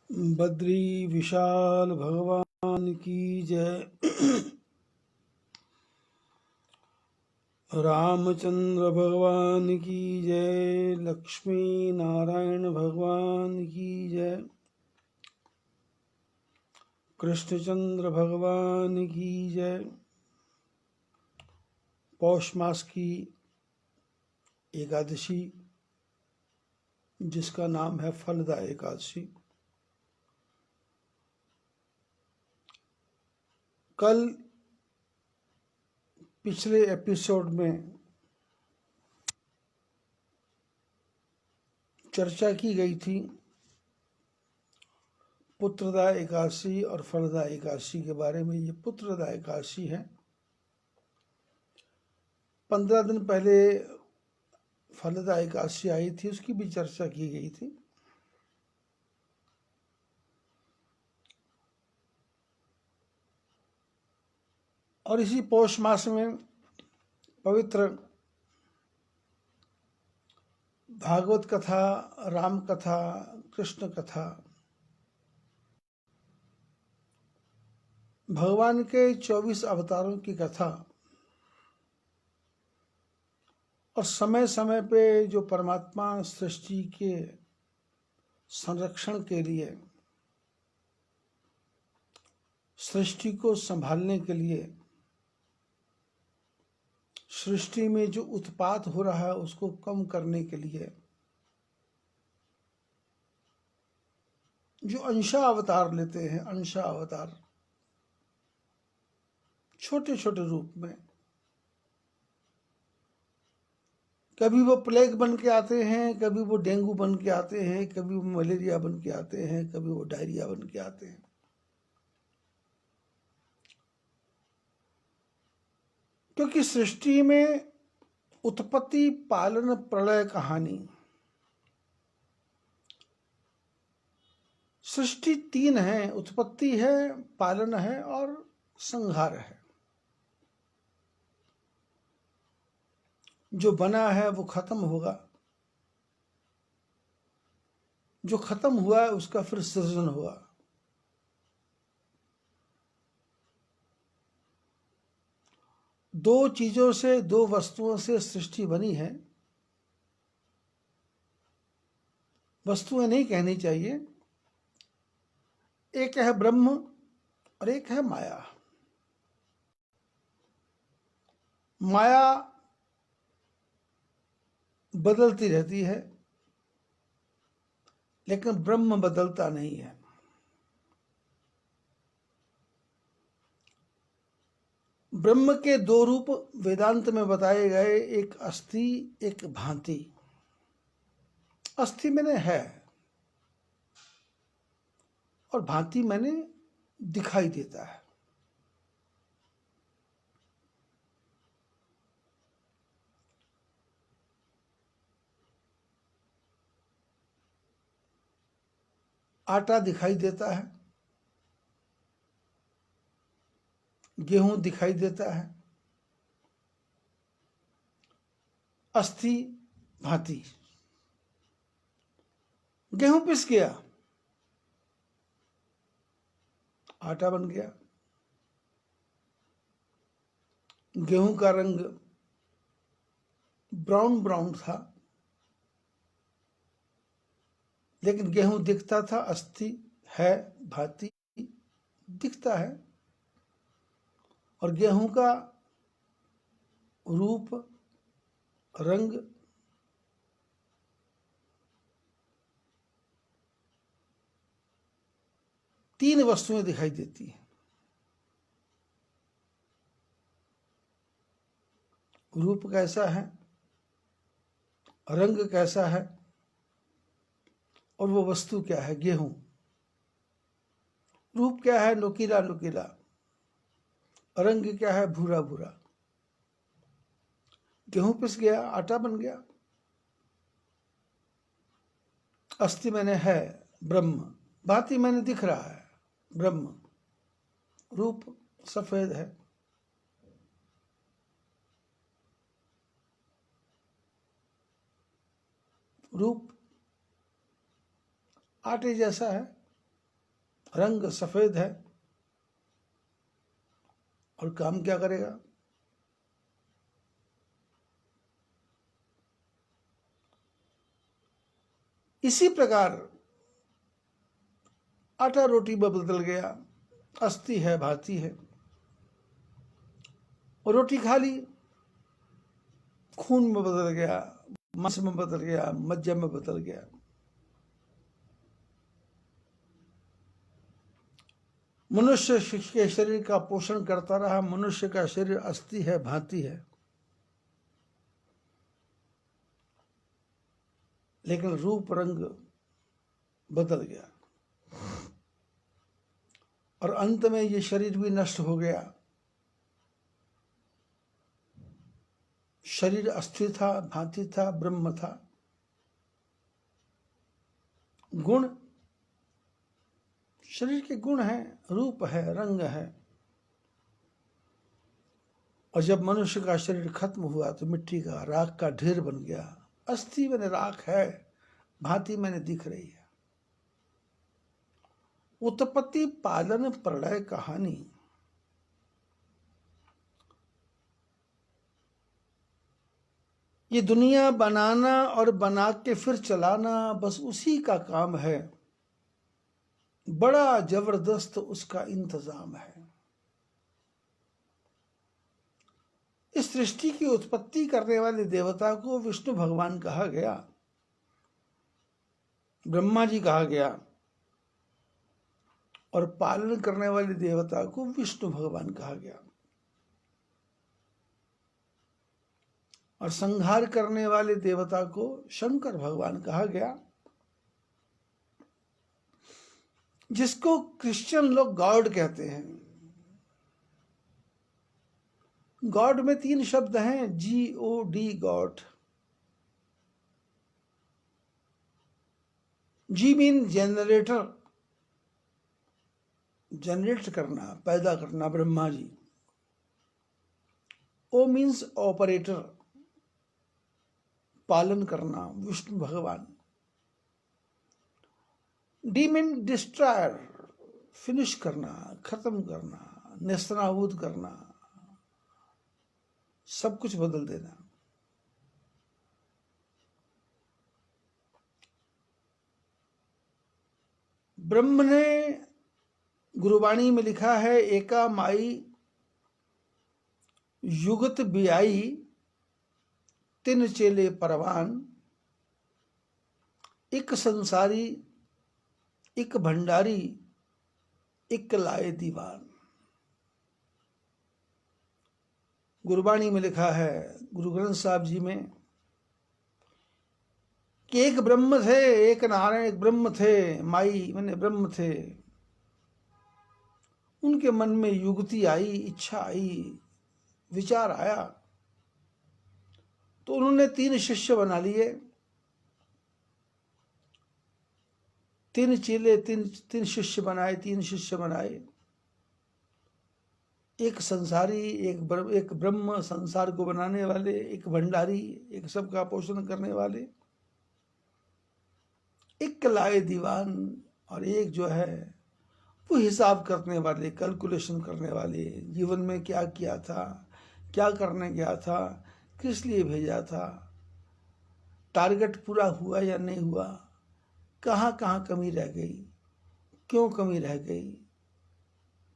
बद्री विशाल भगवान की जय। रामचंद्र भगवान की जय। लक्ष्मी नारायण भगवान की जय। कृष्णचंद्र भगवान की जय। पौष मास की एकादशी जिसका नाम है फलदा एकादशी, कल पिछले एपिसोड में चर्चा की गई थी पुत्रदा एकादशी और फलदा एकादशी के बारे में। ये पुत्रदा एकादशी है। 15 दिन पहले फलदा एकादशी आई थी, उसकी भी चर्चा की गई थी। और इसी पौष मास में पवित्र भागवत कथा, राम कथा, कृष्ण कथा, भगवान के 24 अवतारों की कथा और समय समय पे जो परमात्मा सृष्टि के संरक्षण के लिए, सृष्टि को संभालने के लिए, सृष्टि में जो उत्पात हो रहा है उसको कम करने के लिए जो अंशा अवतार लेते हैं, अंशा अवतार छोटे छोटे रूप में, कभी वो प्लेग बन के आते हैं, कभी वो डेंगू बन के आते हैं, कभी वो मलेरिया बन के आते हैं, कभी वो डायरिया बन के आते हैं। क्योंकि सृष्टि में उत्पत्ति, पालन, प्रलय कहानी, सृष्टि 3 है। उत्पत्ति है, पालन है और संहार है। जो बना है वो खत्म होगा, जो खत्म हुआ है उसका फिर सृजन हुआ। दो चीजों से, दो वस्तुओं से सृष्टि बनी है। वस्तुएं नहीं कहनी चाहिए। एक है ब्रह्म और एक है माया। माया बदलती रहती है, लेकिन ब्रह्म बदलता नहीं है। ब्रह्म के 2 रूप वेदांत में बताए गए, एक अस्थि, एक भांति। अस्थि मैंने है और भांति मैंने दिखाई देता है। आटा दिखाई देता है, गेहूं दिखाई देता है, अस्थि, भांति। गेहूं पिस गया, आटा बन गया। गेहूं का रंग ब्राउन ब्राउन था, लेकिन गेहूं दिखता था। अस्थि है, भांति दिखता है। और गेहूं का रूप, रंग, तीन वस्तुएं दिखाई देती हैं। रूप कैसा है, रंग कैसा है, और वो वस्तु क्या है, गेहूं। रूप क्या है, नुकीला नुकीला। रंग क्या है, भूरा भूरा। गेहूं पिस गया, आटा बन गया। अस्थि मैंने है, ब्रह्म। भांति मैंने दिख रहा है, ब्रह्म। रूप सफेद है। रूप आटे जैसा है, रंग सफेद है और काम क्या करेगा? इसी प्रकार आटा रोटी में बदल गया, अस्थि है भांति है, और रोटी खा ली, खून में बदल गया, मांस में बदल गया, मज्जा में बदल गया। मनुष्य के शरीर का पोषण करता रहा, मनुष्य का शरीर अस्थि है भांति है, लेकिन रूप रंग बदल गया और अंत में ये शरीर भी नष्ट हो गया। शरीर अस्थि था, भांति था, ब्रह्म था। गुण, शरीर के गुण है, रूप है, रंग है, और जब मनुष्य का शरीर खत्म हुआ तो मिट्टी का, राख का ढेर बन गया। अस्थि मैंने राख है, भांति मैंने दिख रही है। उत्पत्ति पालन प्रलय कहानी, ये दुनिया बनाना और बना के फिर चलाना, बस उसी का काम है। बड़ा जबरदस्त उसका इंतजाम है। इस सृष्टि की उत्पत्ति करने वाले देवता को विष्णु भगवान कहा गया, ब्रह्मा जी कहा गया, और पालन करने वाले देवता को विष्णु भगवान कहा गया, और संहार करने वाले देवता को शंकर भगवान कहा गया, जिसको क्रिश्चियन लोग गॉड कहते हैं। गॉड में 3 शब्द हैं, GOD, God. G mean generator, generate करना, पैदा करना, ब्रह्मा जी। ओ मीन्स ऑपरेटर, पालन करना, विष्णु भगवान। डी मीन डिस्ट्रॉयर, फिनिश करना, खत्म करना, नेस्तनाबूद करना, सब कुछ बदल देना। ब्रह्म ने गुरुवाणी में लिखा है, एका माई युगत बियाई, 3 चेले परवान, एक संसारी, एक भंडारी, एक लाए दीवान। गुरुवाणी में लिखा है, गुरु ग्रंथ साहब जी में, कि एक ब्रह्म थे, एक नारायण, एक ब्रह्म थे, माई मैंने ब्रह्म थे। उनके मन में युक्ति आई, इच्छा आई, विचार आया, तो उन्होंने 3 शिष्य बना लिए, 3 चेले, 3 शिष्य बनाए, 3 शिष्य बनाए। एक संसारी, एक ब्रह्म, संसार को बनाने वाले, एक भंडारी, एक सबका पोषण करने वाले, एक लाए दीवान, और एक जो है वो हिसाब करने वाले, कैलकुलेशन करने वाले, जीवन में क्या किया था, क्या करने गया था, किस लिए भेजा था, टारगेट पूरा हुआ या नहीं हुआ, कहाँ कहाँ कमी रह गई, क्यों कमी रह गई,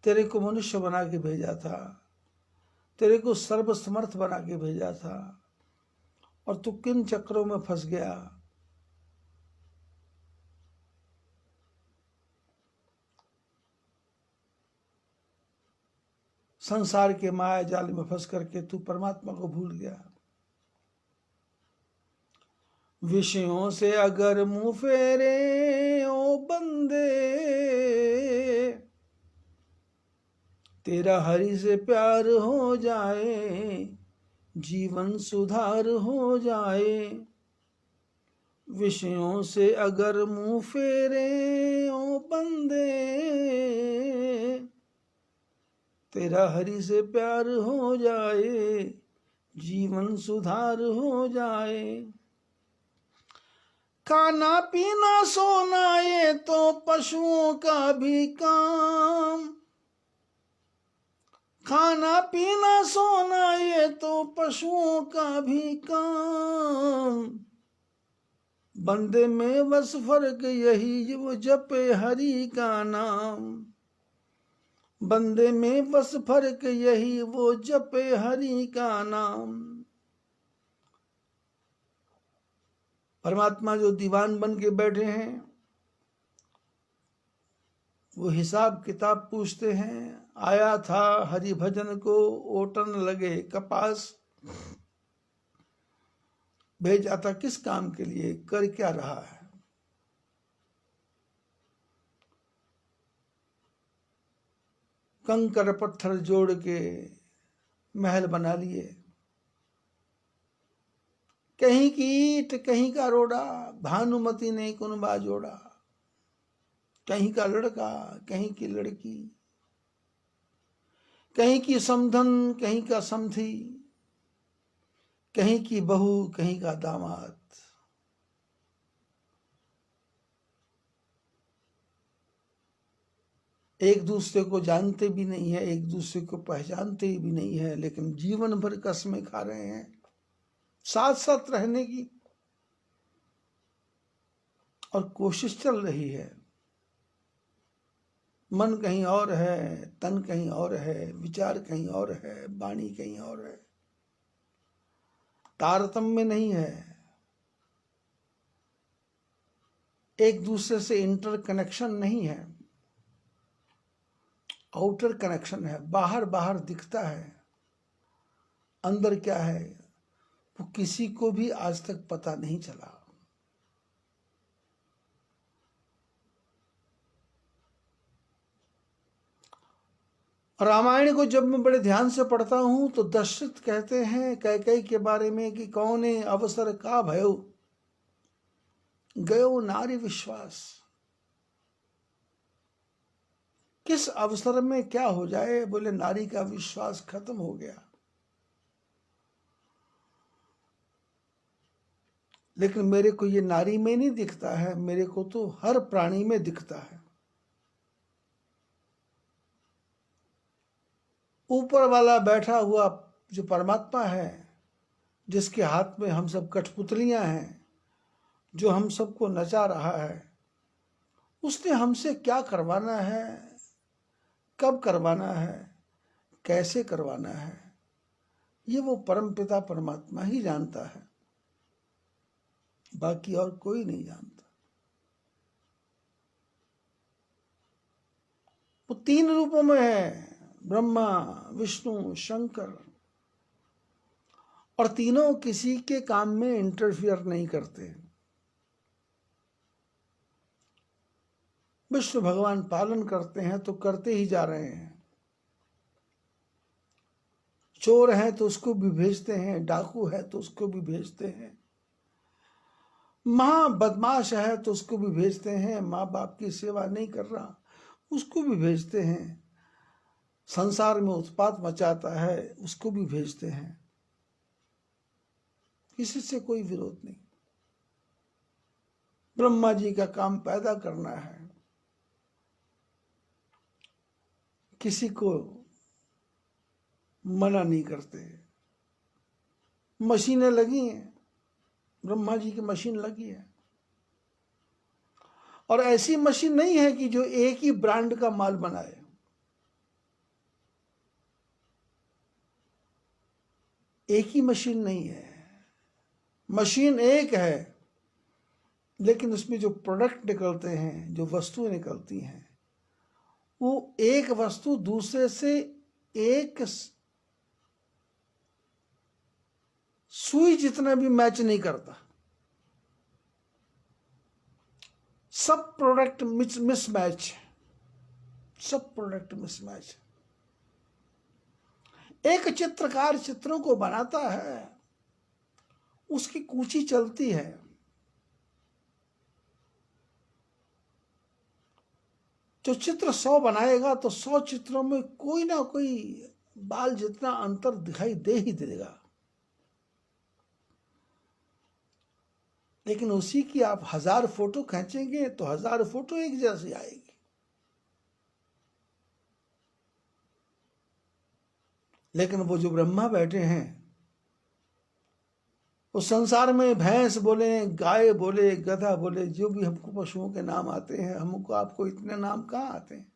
तेरे को मनुष्य बना के भेजा था, तेरे को सर्वसमर्थ बना के भेजा था, और तू किन चक्रों में फंस गया। संसार के माया जाल में फंस करके तू परमात्मा को भूल गया। विषयों से अगर मुंह फेरे ओ बंदे, तेरा हरि से प्यार हो जाए, जीवन सुधार हो जाए। विषयों से अगर मुंह फेरे ओ बंदे, तेरा हरि से प्यार हो जाए, जीवन सुधार हो जाए। खाना पीना सोना ये तो पशुओं का भी काम, खाना पीना सोना ये तो पशुओं का भी काम। बंदे में बस फर्क यही वो जपे हरि का नाम, बंदे में बस फर्क यही वो जपे हरि का नाम। परमात्मा जो दीवान बन के बैठे हैं वो हिसाब किताब पूछते हैं। आया था हरि भजन को ओटन लगे कपास, भेजा था किस काम के लिए, कर क्या रहा है। कंकर पत्थर जोड़ के महल बना लिए, कहीं की ईट कहीं का रोड़ा, भानुमति ने कुनबा जोड़ा। कहीं का लड़का कहीं की लड़की, कहीं की समधन कहीं का समधी, कहीं की बहू कहीं का दामाद। एक दूसरे को जानते भी नहीं है, एक दूसरे को पहचानते भी नहीं है, लेकिन जीवन भर कसमें खा रहे हैं साथ साथ रहने की, और कोशिश चल रही है। मन कहीं और है, तन कहीं और है, विचार कहीं और है, वाणी कहीं और है, तारतम्य नहीं है। एक दूसरे से इंटर कनेक्शन नहीं है, आउटर कनेक्शन है। बाहर बाहर दिखता है, अंदर क्या है वो किसी को भी आज तक पता नहीं चला। रामायण को जब मैं बड़े ध्यान से पढ़ता हूं तो दशरथ कहते हैं कैकेयी के बारे में कि कौने अवसर का भयो, गयो नारी विश्वास। किस अवसर में क्या हो जाए, बोले नारी का विश्वास खत्म हो गया। लेकिन मेरे को ये नारी में नहीं दिखता है, मेरे को तो हर प्राणी में दिखता है। ऊपर वाला बैठा हुआ जो परमात्मा है, जिसके हाथ में हम सब कठपुतलियां हैं, जो हम सबको नचा रहा है, उसने हमसे क्या करवाना है, कब करवाना है, कैसे करवाना है, ये वो परमपिता परमात्मा ही जानता है, बाकी और कोई नहीं जानता। वो 3 रूपों में है, ब्रह्मा विष्णु शंकर, और तीनों किसी के काम में इंटरफियर नहीं करते। विष्णु भगवान पालन करते हैं तो करते ही जा रहे हैं। चोर है तो उसको भी भेजते हैं, डाकू है तो उसको भी भेजते हैं, महा बदमाश है तो उसको भी भेजते हैं, माँ बाप की सेवा नहीं कर रहा उसको भी भेजते हैं, संसार में उत्पात मचाता है उसको भी भेजते हैं। किसी से कोई विरोध नहीं। ब्रह्मा जी का काम पैदा करना है, किसी को मना नहीं करते। मशीनें लगी हैं, ब्रह्मा जी की मशीन लगी है, और ऐसी मशीन नहीं है कि जो एक ही ब्रांड का माल बनाए। एक ही मशीन नहीं है, मशीन एक है, लेकिन उसमें जो प्रोडक्ट निकलते हैं, जो वस्तुएं निकलती हैं, वो एक वस्तु दूसरे से एक सुई जितना भी मैच नहीं करता। सब प्रोडक्ट मिसमैच, सब प्रोडक्ट मिसमैच। एक चित्रकार चित्रों को बनाता है, उसकी कूची चलती है, जो चित्र 100 बनाएगा तो 100 चित्रों में कोई ना कोई बाल जितना अंतर दिखाई दे ही देगा। लेकिन उसी की आप 1000 फोटो खींचेंगे तो 1000 फोटो एक जैसी आएगी। लेकिन वो जो ब्रह्मा बैठे हैं, उस संसार में भैंस बोले, गाय बोले, गधा बोले, जो भी हमको पशुओं के नाम आते हैं, हमको आपको इतने नाम कहाँ आते हैं?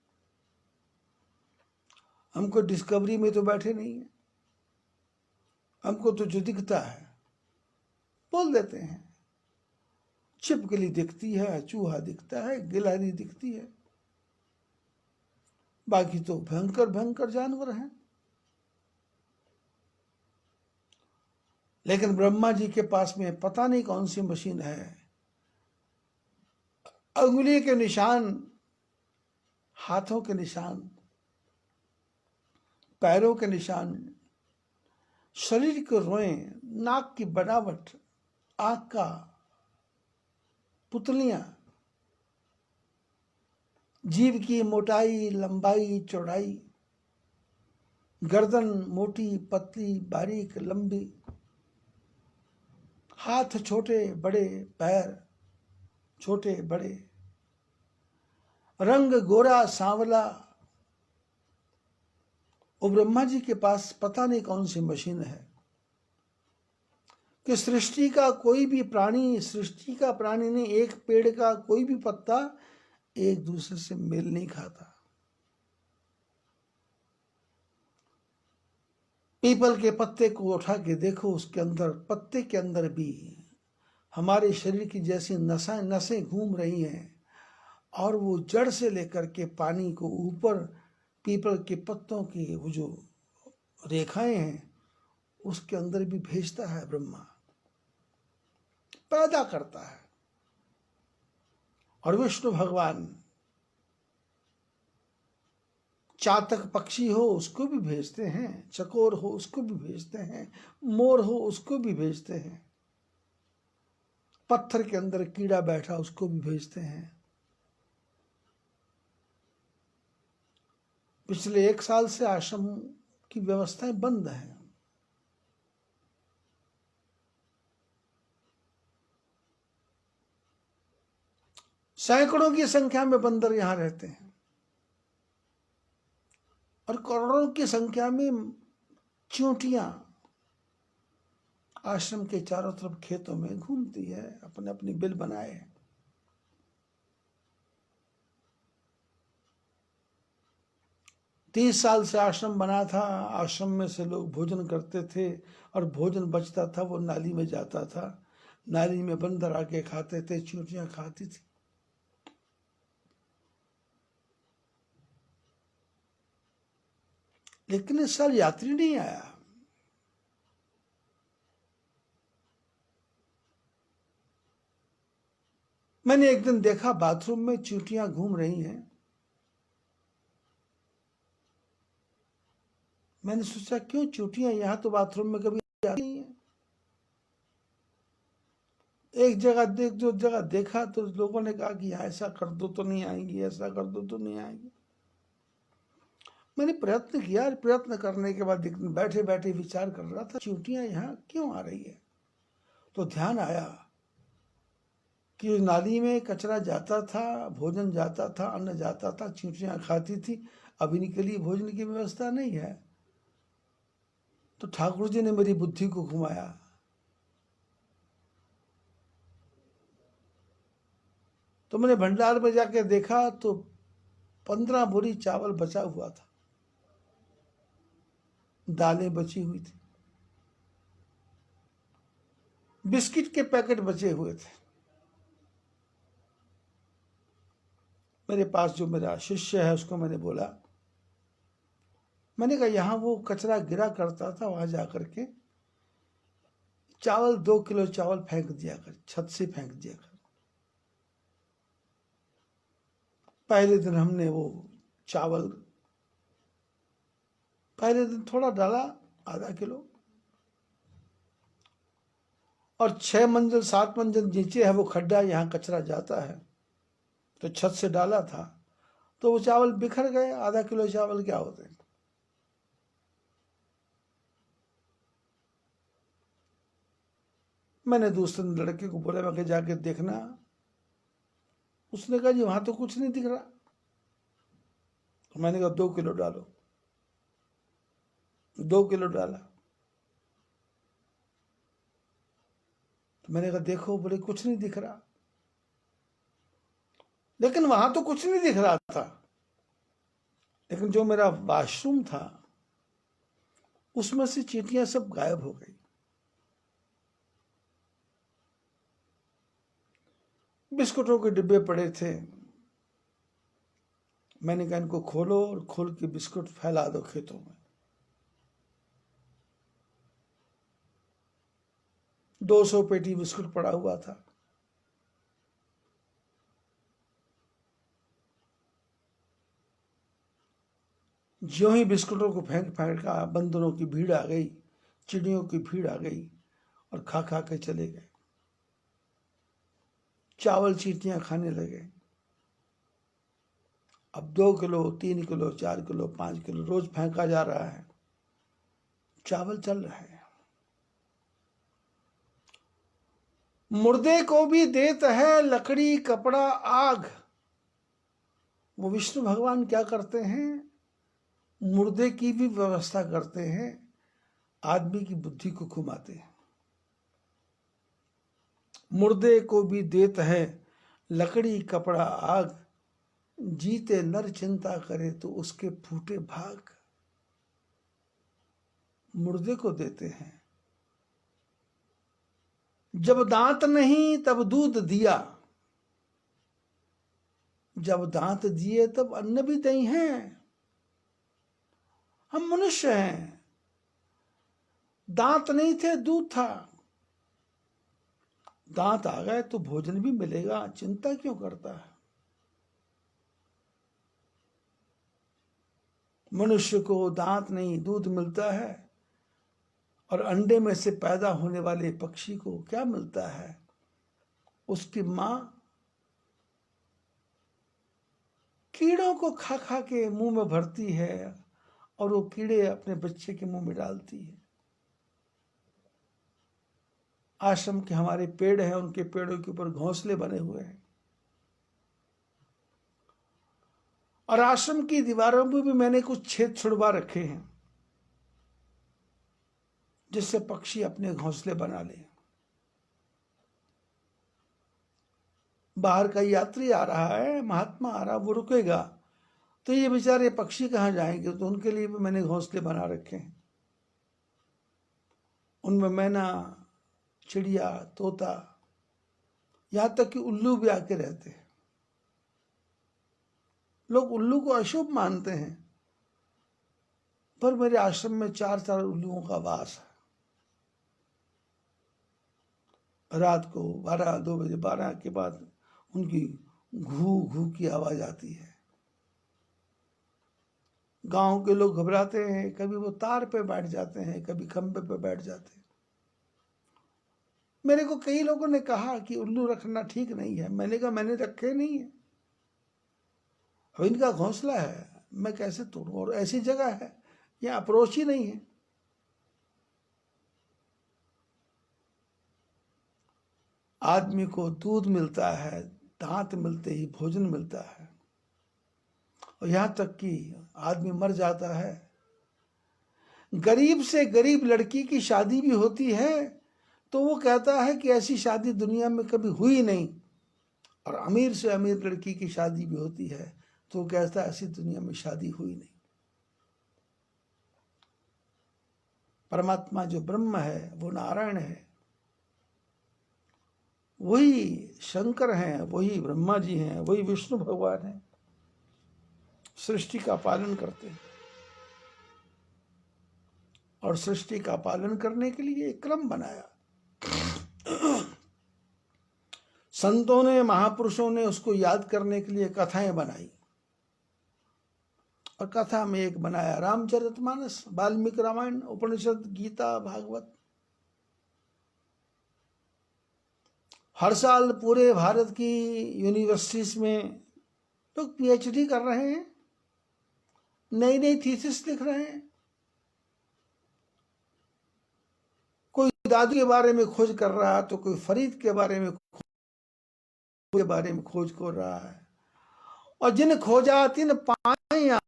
हमको डिस्कवरी में तो बैठे नहीं है, हमको तो जो दिखता है बोल देते हैं। छिपकली दिखती है, चूहा दिखता है, गिलहरी दिखती है, बाकी तो भयंकर भयंकर जानवर हैं। लेकिन ब्रह्मा जी के पास में पता नहीं कौन सी मशीन है, अंगुली के निशान, हाथों के निशान, पैरों के निशान, शरीर के रोए, नाक की बनावट, आंख का पुतलियां, जीभ की मोटाई, लंबाई, चौड़ाई, गर्दन मोटी, पतली, बारीक, लंबी, हाथ छोटे बड़े, पैर छोटे बड़े, रंग गोरा सांवला। वो ब्रह्मा जी के पास पता नहीं कौन सी मशीन है कि सृष्टि का कोई भी प्राणी, सृष्टि का प्राणी ने एक पेड़ का कोई भी पत्ता एक दूसरे से मेल नहीं खाता। पीपल के पत्ते को उठा के देखो, उसके अंदर, पत्ते के अंदर भी हमारे शरीर की जैसी नसें नसें घूम रही हैं, और वो जड़ से लेकर के पानी को ऊपर पीपल के पत्तों की वो जो रेखाएं हैं, उसके अंदर भी भेजता है ब्रह्मा, पैदा करता है। और विष्णु भगवान चातक पक्षी हो उसको भी भेजते हैं, चकोर हो उसको भी भेजते हैं, मोर हो उसको भी भेजते हैं, पत्थर के अंदर कीड़ा बैठा उसको भी भेजते हैं। पिछले 1 साल से आश्रम की व्यवस्थाएं बंद हैं। सैकड़ों की संख्या में बंदर यहां रहते हैं, और करोड़ों की संख्या में चींटियां आश्रम के चारों तरफ खेतों में घूमती है, अपने अपनी बिल बनाए। 30 साल से आश्रम बना था, आश्रम में से लोग भोजन करते थे, और भोजन बचता था वो नाली में जाता था, नाली में बंदर आके खाते थे, चींटियां खाती थी। लेकिन इस साल यात्री नहीं आया। मैंने एक दिन देखा बाथरूम में चींटियां घूम रही हैं। मैंने सोचा क्यों चींटियां यहां तो बाथरूम में कभी आती नहीं है। एक जगह जो जगह देखा तो लोगों ने कहा कि यहाँ ऐसा कर दो तो नहीं आएंगी, ऐसा कर दो तो नहीं आएंगी। मैंने प्रयत्न किया, प्रयत्न करने के बाद बैठे बैठे विचार कर रहा था चींटियां यहाँ क्यों आ रही है। तो ध्यान आया कि नाली में कचरा जाता था, भोजन जाता था, अन्न जाता था, चींटियां खाती थी। अब इनके लिए भोजन की व्यवस्था नहीं है। तो ठाकुर जी ने मेरी बुद्धि को घुमाया। तो मैंने भंडार में जाकर देखा तो 15 बोरी चावल बचा हुआ था, दालें बची हुई थी, बिस्किट के पैकेट बचे हुए थे। मेरे पास जो मेरा शिष्य है उसको मैंने बोला, मैंने कहा यहाँ वो कचरा गिरा करता था, वहां जाकर के चावल 2 किलो चावल फेंक दिया कर, छत से फेंक दिया कर। पहले दिन हमने वो चावल, पहले दिन थोड़ा डाला, आधा किलो, और 6 मंजिल 7 मंजिल नीचे है वो खड्डा, यहाँ कचरा जाता है, तो छत से डाला था तो वो चावल बिखर गए। आधा किलो चावल क्या होते हैं। मैंने दूसरे लड़के को बोला, मैं जाके देखना। उसने कहा जी वहां तो कुछ नहीं दिख रहा। तो मैंने कहा 2 किलो डालो। 2 किलो डाला। तो मैंने कहा देखो, बोले कुछ नहीं दिख रहा। लेकिन वहां तो कुछ नहीं दिख रहा था, लेकिन जो मेरा वॉशरूम था उसमें से चींटियां सब गायब हो गई। बिस्कुटों के डिब्बे पड़े थे। मैंने कहा इनको खोलो और खोल के बिस्कुट फैला दो खेतों में। 200 पेटी बिस्कुट पड़ा हुआ था। ज्यों ही बिस्कुटों को फेंक फेंका, बंदरों की भीड़ आ गई, चिड़ियों की भीड़ आ गई और खा खा के चले गए। चावल चींटियां खाने लगे। अब 2 किलो, 3 किलो, 4 किलो, 5 किलो रोज फेंका जा रहा है। चावल चल रहे हैं। मुर्दे को भी देता है लकड़ी कपड़ा आग। वो विष्णु भगवान क्या करते हैं, मुर्दे की भी व्यवस्था करते हैं, आदमी की बुद्धि को घुमाते हैं। मुर्दे को भी देता है लकड़ी कपड़ा आग, जीते नर चिंता करे तो उसके फूटे भाग। मुर्दे को देते हैं। जब दांत नहीं तब दूध दिया, जब दांत दिए तब अन्न भी नहीं है। हम मनुष्य हैं, दांत नहीं थे दूध था, दांत आ गए तो भोजन भी मिलेगा, चिंता क्यों करता है। मनुष्य को दांत नहीं दूध मिलता है, और अंडे में से पैदा होने वाले पक्षी को क्या मिलता है, उसकी मां कीड़ों को खा खा के मुंह में भरती है और वो कीड़े अपने बच्चे के मुंह में डालती है। आश्रम के हमारे पेड़ हैं, उनके पेड़ों के ऊपर घोंसले बने हुए हैं, और आश्रम की दीवारों पर भी मैंने कुछ छेद छुड़वा रखे हैं जिससे पक्षी अपने घोंसले बना ले। बाहर का यात्री आ रहा है, महात्मा आ रहा, वो रुकेगा तो ये बेचारे पक्षी कहाँ जाएंगे, तो उनके लिए भी मैंने घोंसले बना रखे हैं। उनमें मैना, चिड़िया, तोता, यहां तक कि उल्लू भी आके रहते हैं। लोग उल्लू को अशुभ मानते हैं, पर मेरे आश्रम में 4 उल्लुओं का वास है। रात को 12-2 बजे, 12 के बाद उनकी घू घू की आवाज आती है। गांव के लोग घबराते हैं, कभी वो तार पे बैठ जाते हैं, कभी खंबे पे बैठ जाते हैं। मेरे को कई लोगों ने कहा कि उल्लू रखना ठीक नहीं है। मैंने कहा मैंने रखे नहीं है, अब इनका घोंसला है, मैं कैसे तोड़ूं, और ऐसी जगह है यहाँ अप्रोच ही नहीं है। आदमी को दूध मिलता है, दांत मिलते ही भोजन मिलता है, और यहां तक कि आदमी मर जाता है। गरीब से गरीब लड़की की शादी भी होती है तो वो कहता है कि ऐसी शादी दुनिया में कभी हुई नहीं, और अमीर से अमीर लड़की की शादी भी होती है तो वो कहता है ऐसी दुनिया में शादी हुई नहीं। परमात्मा जो ब्रह्म है वो नारायण है, वही शंकर हैं, वही ब्रह्मा जी हैं, वही विष्णु भगवान हैं, सृष्टि का पालन करते हैं। और सृष्टि का पालन करने के लिए एक क्रम बनाया। संतों ने, महापुरुषों ने उसको याद करने के लिए कथाएं बनाई, और कथा में एक बनाया रामचरितमानस, वाल्मीकि रामायण, उपनिषद, गीता, भागवत। हर साल पूरे भारत की यूनिवर्सिटीज में लोग पीएचडी कर रहे हैं, नई नई थीसिस लिख रहे हैं। दादू के बारे में खोज कर रहा है, तो कोई फरीद के बारे में खोज कर रहा है। और जिन खोजा तिन पाया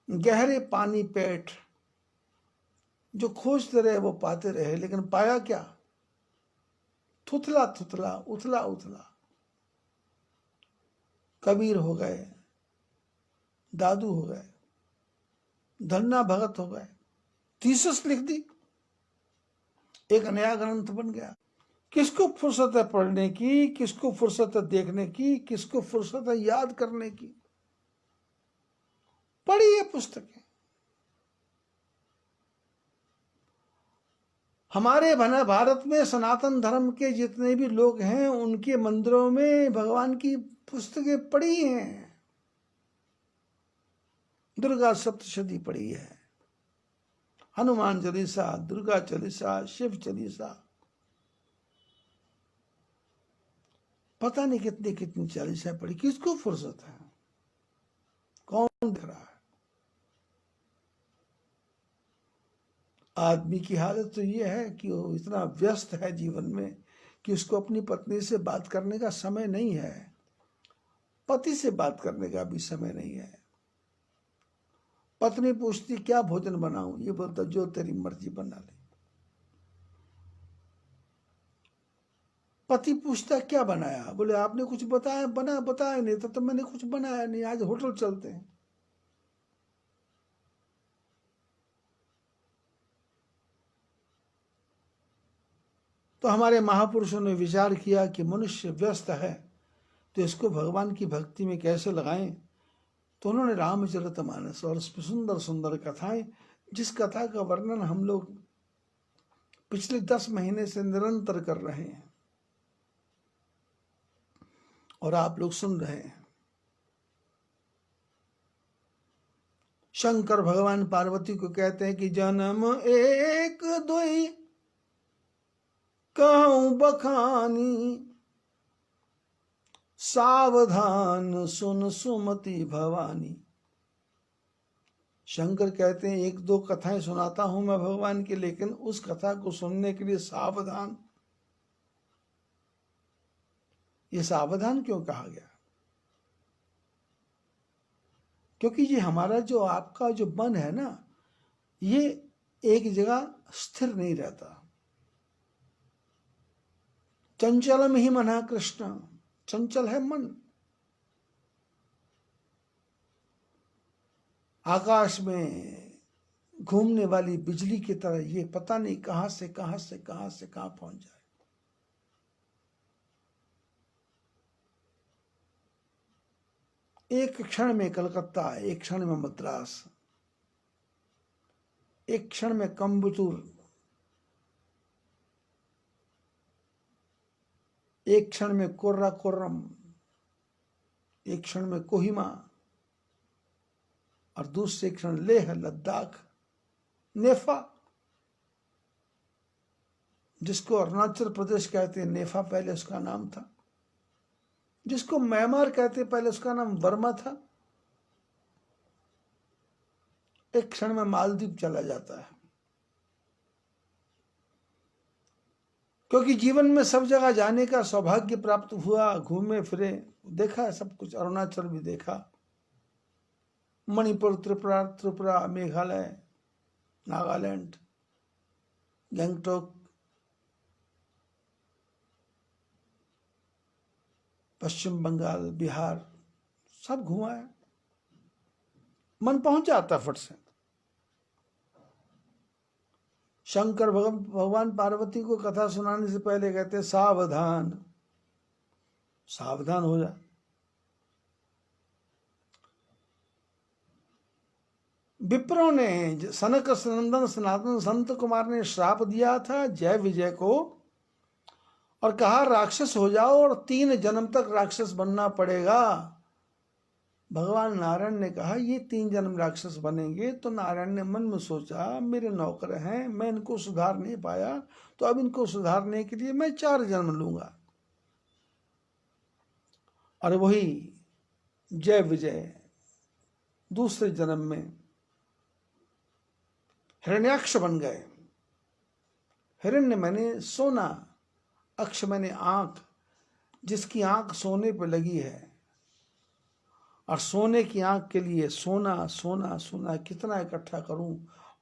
गहरे पानी पेट, जो खोजते रहे वो पाते रहे, लेकिन पाया क्या? थुथला थुथला, उथला उथला। कबीर हो गए, दादू हो गए, धन्ना भगत हो गए, थीसिस लिख दी, एक नया ग्रंथ बन गया। किसको फुर्सत है पढ़ने की, किसको फुर्सत है देखने की, किसको फुर्सत है याद करने की? पढ़िए पुस्तकें। हमारे भारत में सनातन धर्म के जितने भी लोग हैं, उनके मंदिरों में भगवान की पुस्तकें पढ़ी हैं। दुर्गा सप्तशती पढ़ी है, हनुमान चालीसा, दुर्गा चालीसा, शिव चालीसा, पता नहीं कितनी कितनी चालीसा पढ़ी। किसको फुर्सत है? कौन देख रहा है? आदमी की हालत तो ये है कि वो इतना व्यस्त है जीवन में कि उसको अपनी पत्नी से बात करने का समय नहीं है, पति से बात करने का भी समय नहीं है। पत्नी पूछती क्या भोजन बनाऊं, ये बोलता जो तेरी मर्जी बना ले। पति पूछता क्या बनाया, बोले आपने कुछ बताया? बताया नहीं तो मैंने कुछ बनाया नहीं, आज होटल चलते हैं। तो हमारे महापुरुषों ने विचार किया कि मनुष्य व्यस्त है, तो इसको भगवान की भक्ति में कैसे लगाएं। तो उन्होंने रामचरितमानस और सुंदर सुंदर कथाएं, जिस कथा का वर्णन हम लोग पिछले 10 महीने से निरंतर कर रहे हैं और आप लोग सुन रहे हैं। शंकर भगवान पार्वती को कहते हैं कि जन्म एक दुई कहूं बखानी, सावधान सुन सुमति भवानी। शंकर कहते हैं एक दो कथाएं सुनाता हूं मैं भगवान की, लेकिन उस कथा को सुनने के लिए सावधान। ये सावधान क्यों कहा गया? क्योंकि ये हमारा जो आपका जो मन है ना, ये एक जगह स्थिर नहीं रहता। चंचलम ही मना कृष्ण, चंचल है मन। आकाश में घूमने वाली बिजली की तरह ये पता नहीं कहां से कहां पहुंच जाए। एक क्षण में कलकत्ता, एक क्षण में मद्रास, एक क्षण में कम्बतूर, एक क्षण में कोर्राकोरम, एक क्षण में कोहिमा, और दूसरे क्षण लेह लद्दाख, नेफा, जिसको अरुणाचल प्रदेश कहते हैं, नेफा पहले उसका नाम था। जिसको म्यांमार कहते पहले उसका नाम बर्मा था। एक क्षण में मालदीव चला जाता है। क्योंकि जीवन में सब जगह जाने का सौभाग्य प्राप्त हुआ, घूमे फिरे, देखा है सब कुछ। अरुणाचल भी देखा, मणिपुर, त्रिपुरा, मेघालय, नागालैंड, गंगटोक, पश्चिम बंगाल, बिहार, सब घुमा है। मन पहुंच जाता फट से। शंकर भगवान पार्वती को कथा सुनाने से पहले कहते हैं सावधान, सावधान हो जा। विप्रों ने, सनक नंदन सनातन संत कुमार ने श्राप दिया था जय विजय को और कहा राक्षस हो जाओ और 3 जन्म तक राक्षस बनना पड़ेगा। भगवान नारायण ने कहा ये 3 जन्म राक्षस बनेंगे। तो नारायण ने मन में सोचा मेरे नौकर हैं, मैं इनको सुधार नहीं पाया, तो अब इनको सुधारने के लिए मैं 4 जन्म लूंगा। और वही जय विजय दूसरे जन्म में हिरण्याक्ष बन गए। हिरण्य मैंने सोना, अक्ष मैंने आंख, जिसकी आंख सोने पे लगी है। और सोने की आंख के लिए सोना सोना सोना कितना इकट्ठा करूं।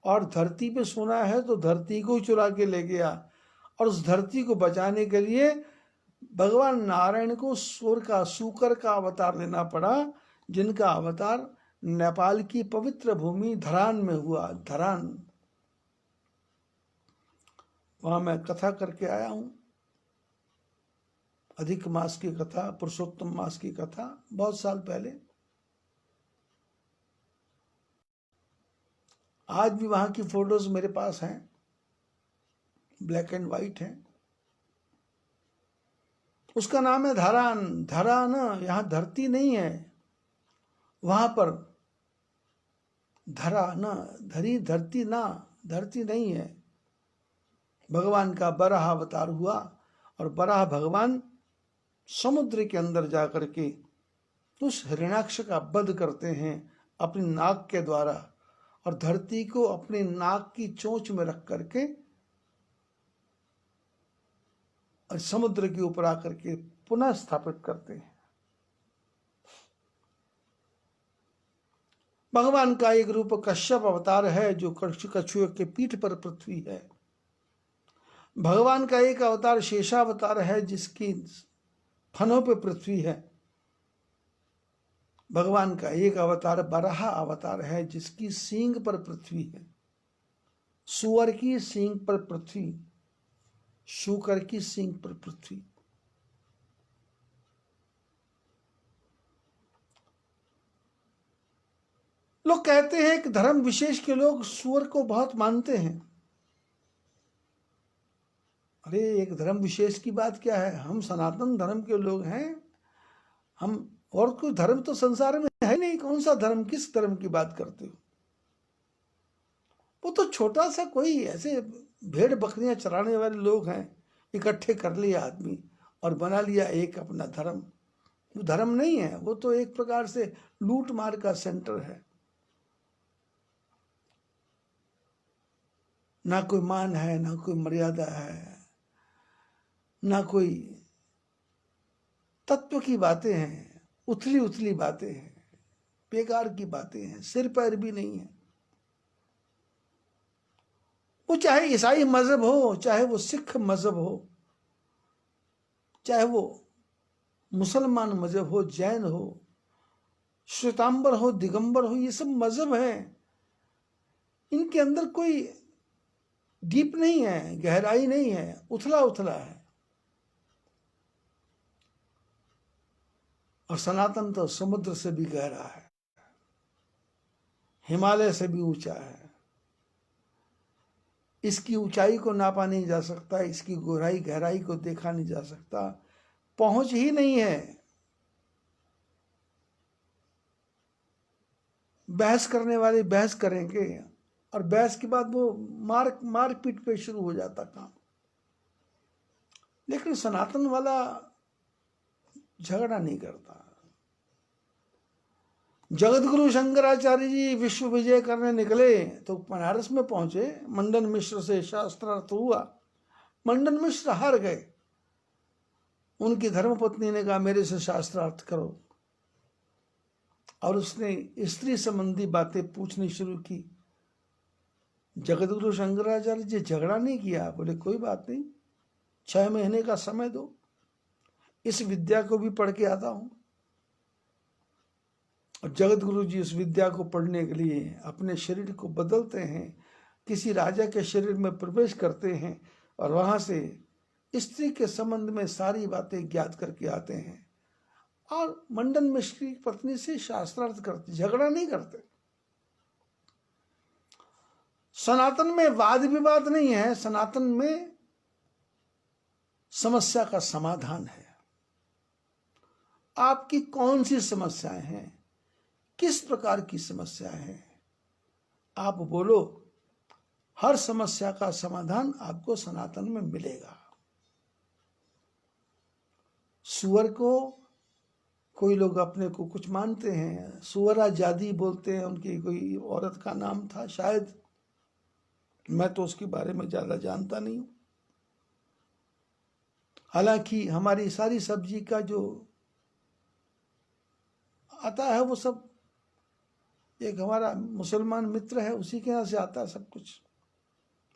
और धरती पे सोना है तो धरती को चुरा के ले गया। और उस धरती को बचाने के लिए भगवान नारायण को सूकर का अवतार लेना पड़ा, जिनका अवतार नेपाल की पवित्र भूमि धरान में हुआ। धरान, वहां मैं कथा करके आया हूं, अधिक मास की कथा, पुरुषोत्तम मास की कथा, बहुत साल पहले। आज भी वहां की फोटोज मेरे पास हैं, ब्लैक एंड व्हाइट हैं। उसका नाम है धरान। धरान, यहां धरती नहीं है, वहां पर धरा न, धरी धरती ना, धरती नहीं है। भगवान का बराह अवतार हुआ और बराह भगवान समुद्र के अंदर जाकर के उस हिरण्याक्ष का वध करते हैं अपनी नाक के द्वारा, और धरती को अपनी नाक की चोंच में रख करके और समुद्र के ऊपर आकर के पुनः स्थापित करते हैं। भगवान का एक रूप कश्यप अवतार है, जो कछुए के पीठ पर पृथ्वी है। भगवान का एक अवतार शेषावतार है, जिसकी फनों पे पृथ्वी है। भगवान का एक अवतार बराह अवतार है, जिसकी सींग पर पृथ्वी है। सुअर की सींग पर पृथ्वी, शूकर की सींग पर पृथ्वी। लोग कहते हैं कि धर्म विशेष के लोग सुअर को बहुत मानते हैं। अरे एक धर्म विशेष की बात क्या है, हम सनातन धर्म के लोग हैं। हम और कोई धर्म तो संसार में है नहीं। कौन सा धर्म, किस धर्म की बात करते हो? वो तो छोटा सा कोई ऐसे भेड़ बकरियां चराने वाले लोग हैं, इकट्ठे कर लिया आदमी और बना लिया एक अपना धर्म। वो धर्म नहीं है, वो तो एक प्रकार से लूट मार का सेंटर है। ना कोई मान है, ना कोई मर्यादा है, ना कोई तत्व की बातें हैं, उथली उथली बातें हैं, बेकार की बातें हैं, सिर पैर भी नहीं है। वो चाहे ईसाई मजहब हो, चाहे वो सिख मजहब हो, चाहे वो मुसलमान मजहब हो, जैन हो, श्वेतांबर हो, दिगंबर हो, ये सब मजहब हैं। इनके अंदर कोई डीप नहीं है, गहराई नहीं है, उथला उथला है। और सनातन तो समुद्र से भी गहरा है, हिमालय से भी ऊंचा है। इसकी ऊंचाई को नापा नहीं जा सकता, इसकी गहराई को देखा नहीं जा सकता, पहुंच ही नहीं है। बहस करने वाले बहस करेंगे और बहस के बाद वो मार पीट पे शुरू हो जाता काम। लेकिन सनातन वाला झगड़ा नहीं करता। जगतगुरु शंकराचार्य जी विश्व विजय करने निकले तो बनारस में पहुंचे, मंडन मिश्र से शास्त्रार्थ हुआ, मंडन मिश्र हार गए। उनकी धर्मपत्नी ने कहा मेरे से शास्त्रार्थ करो, और उसने स्त्री संबंधी बातें पूछनी शुरू की। जगतगुरु शंकराचार्य जी झगड़ा नहीं किया, बोले कोई बात नहीं, 6 महीने का समय दो, इस विद्या को भी पढ़ के आता हूं। और जगत गुरु जी उस विद्या को पढ़ने के लिए अपने शरीर को बदलते हैं, किसी राजा के शरीर में प्रवेश करते हैं और वहां से स्त्री के संबंध में सारी बातें ज्ञात करके आते हैं और मंडन मिश्र की पत्नी से शास्त्रार्थ करते, झगड़ा नहीं करते। सनातन में वाद विवाद नहीं है, सनातन में समस्या का समाधान है। आपकी कौन सी समस्याएं हैं, किस प्रकार की समस्याएं हैं, आप बोलो, हर समस्या का समाधान आपको सनातन में मिलेगा। सुअर को कोई लोग अपने को कुछ मानते हैं, सुअरा जादी बोलते हैं, उनकी कोई औरत का नाम था शायद, मैं तो उसके बारे में ज्यादा जानता नहीं हूं। हालांकि हमारी सारी सब्जी का जो आता है वो सब एक हमारा मुसलमान मित्र है, उसी के यहाँ से आता है सब कुछ।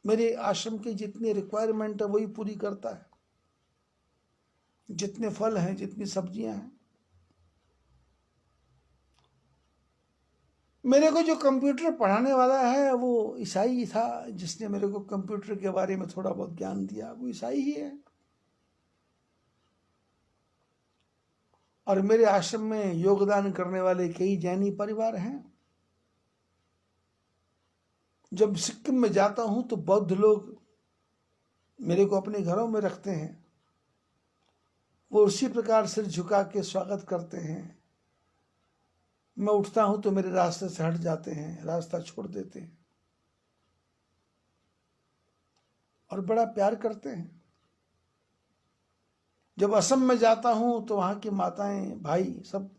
मेरे आश्रम की जितनी रिक्वायरमेंट है वही पूरी करता है, जितने फल हैं, जितनी सब्जियां हैं। मेरे को जो कंप्यूटर पढ़ाने वाला है वो ईसाई था, जिसने मेरे को कंप्यूटर के बारे में थोड़ा बहुत ज्ञान दिया, वो ईसाई ही है। और मेरे आश्रम में योगदान करने वाले कई जैनी परिवार हैं। जब सिक्किम में जाता हूं तो बौद्ध लोग मेरे को अपने घरों में रखते हैं, वो उसी प्रकार सिर झुका के स्वागत करते हैं। मैं उठता हूं तो मेरे रास्ते से हट जाते हैं, रास्ता छोड़ देते हैं और बड़ा प्यार करते हैं। जब असम में जाता हूं तो वहां की माताएं भाई सब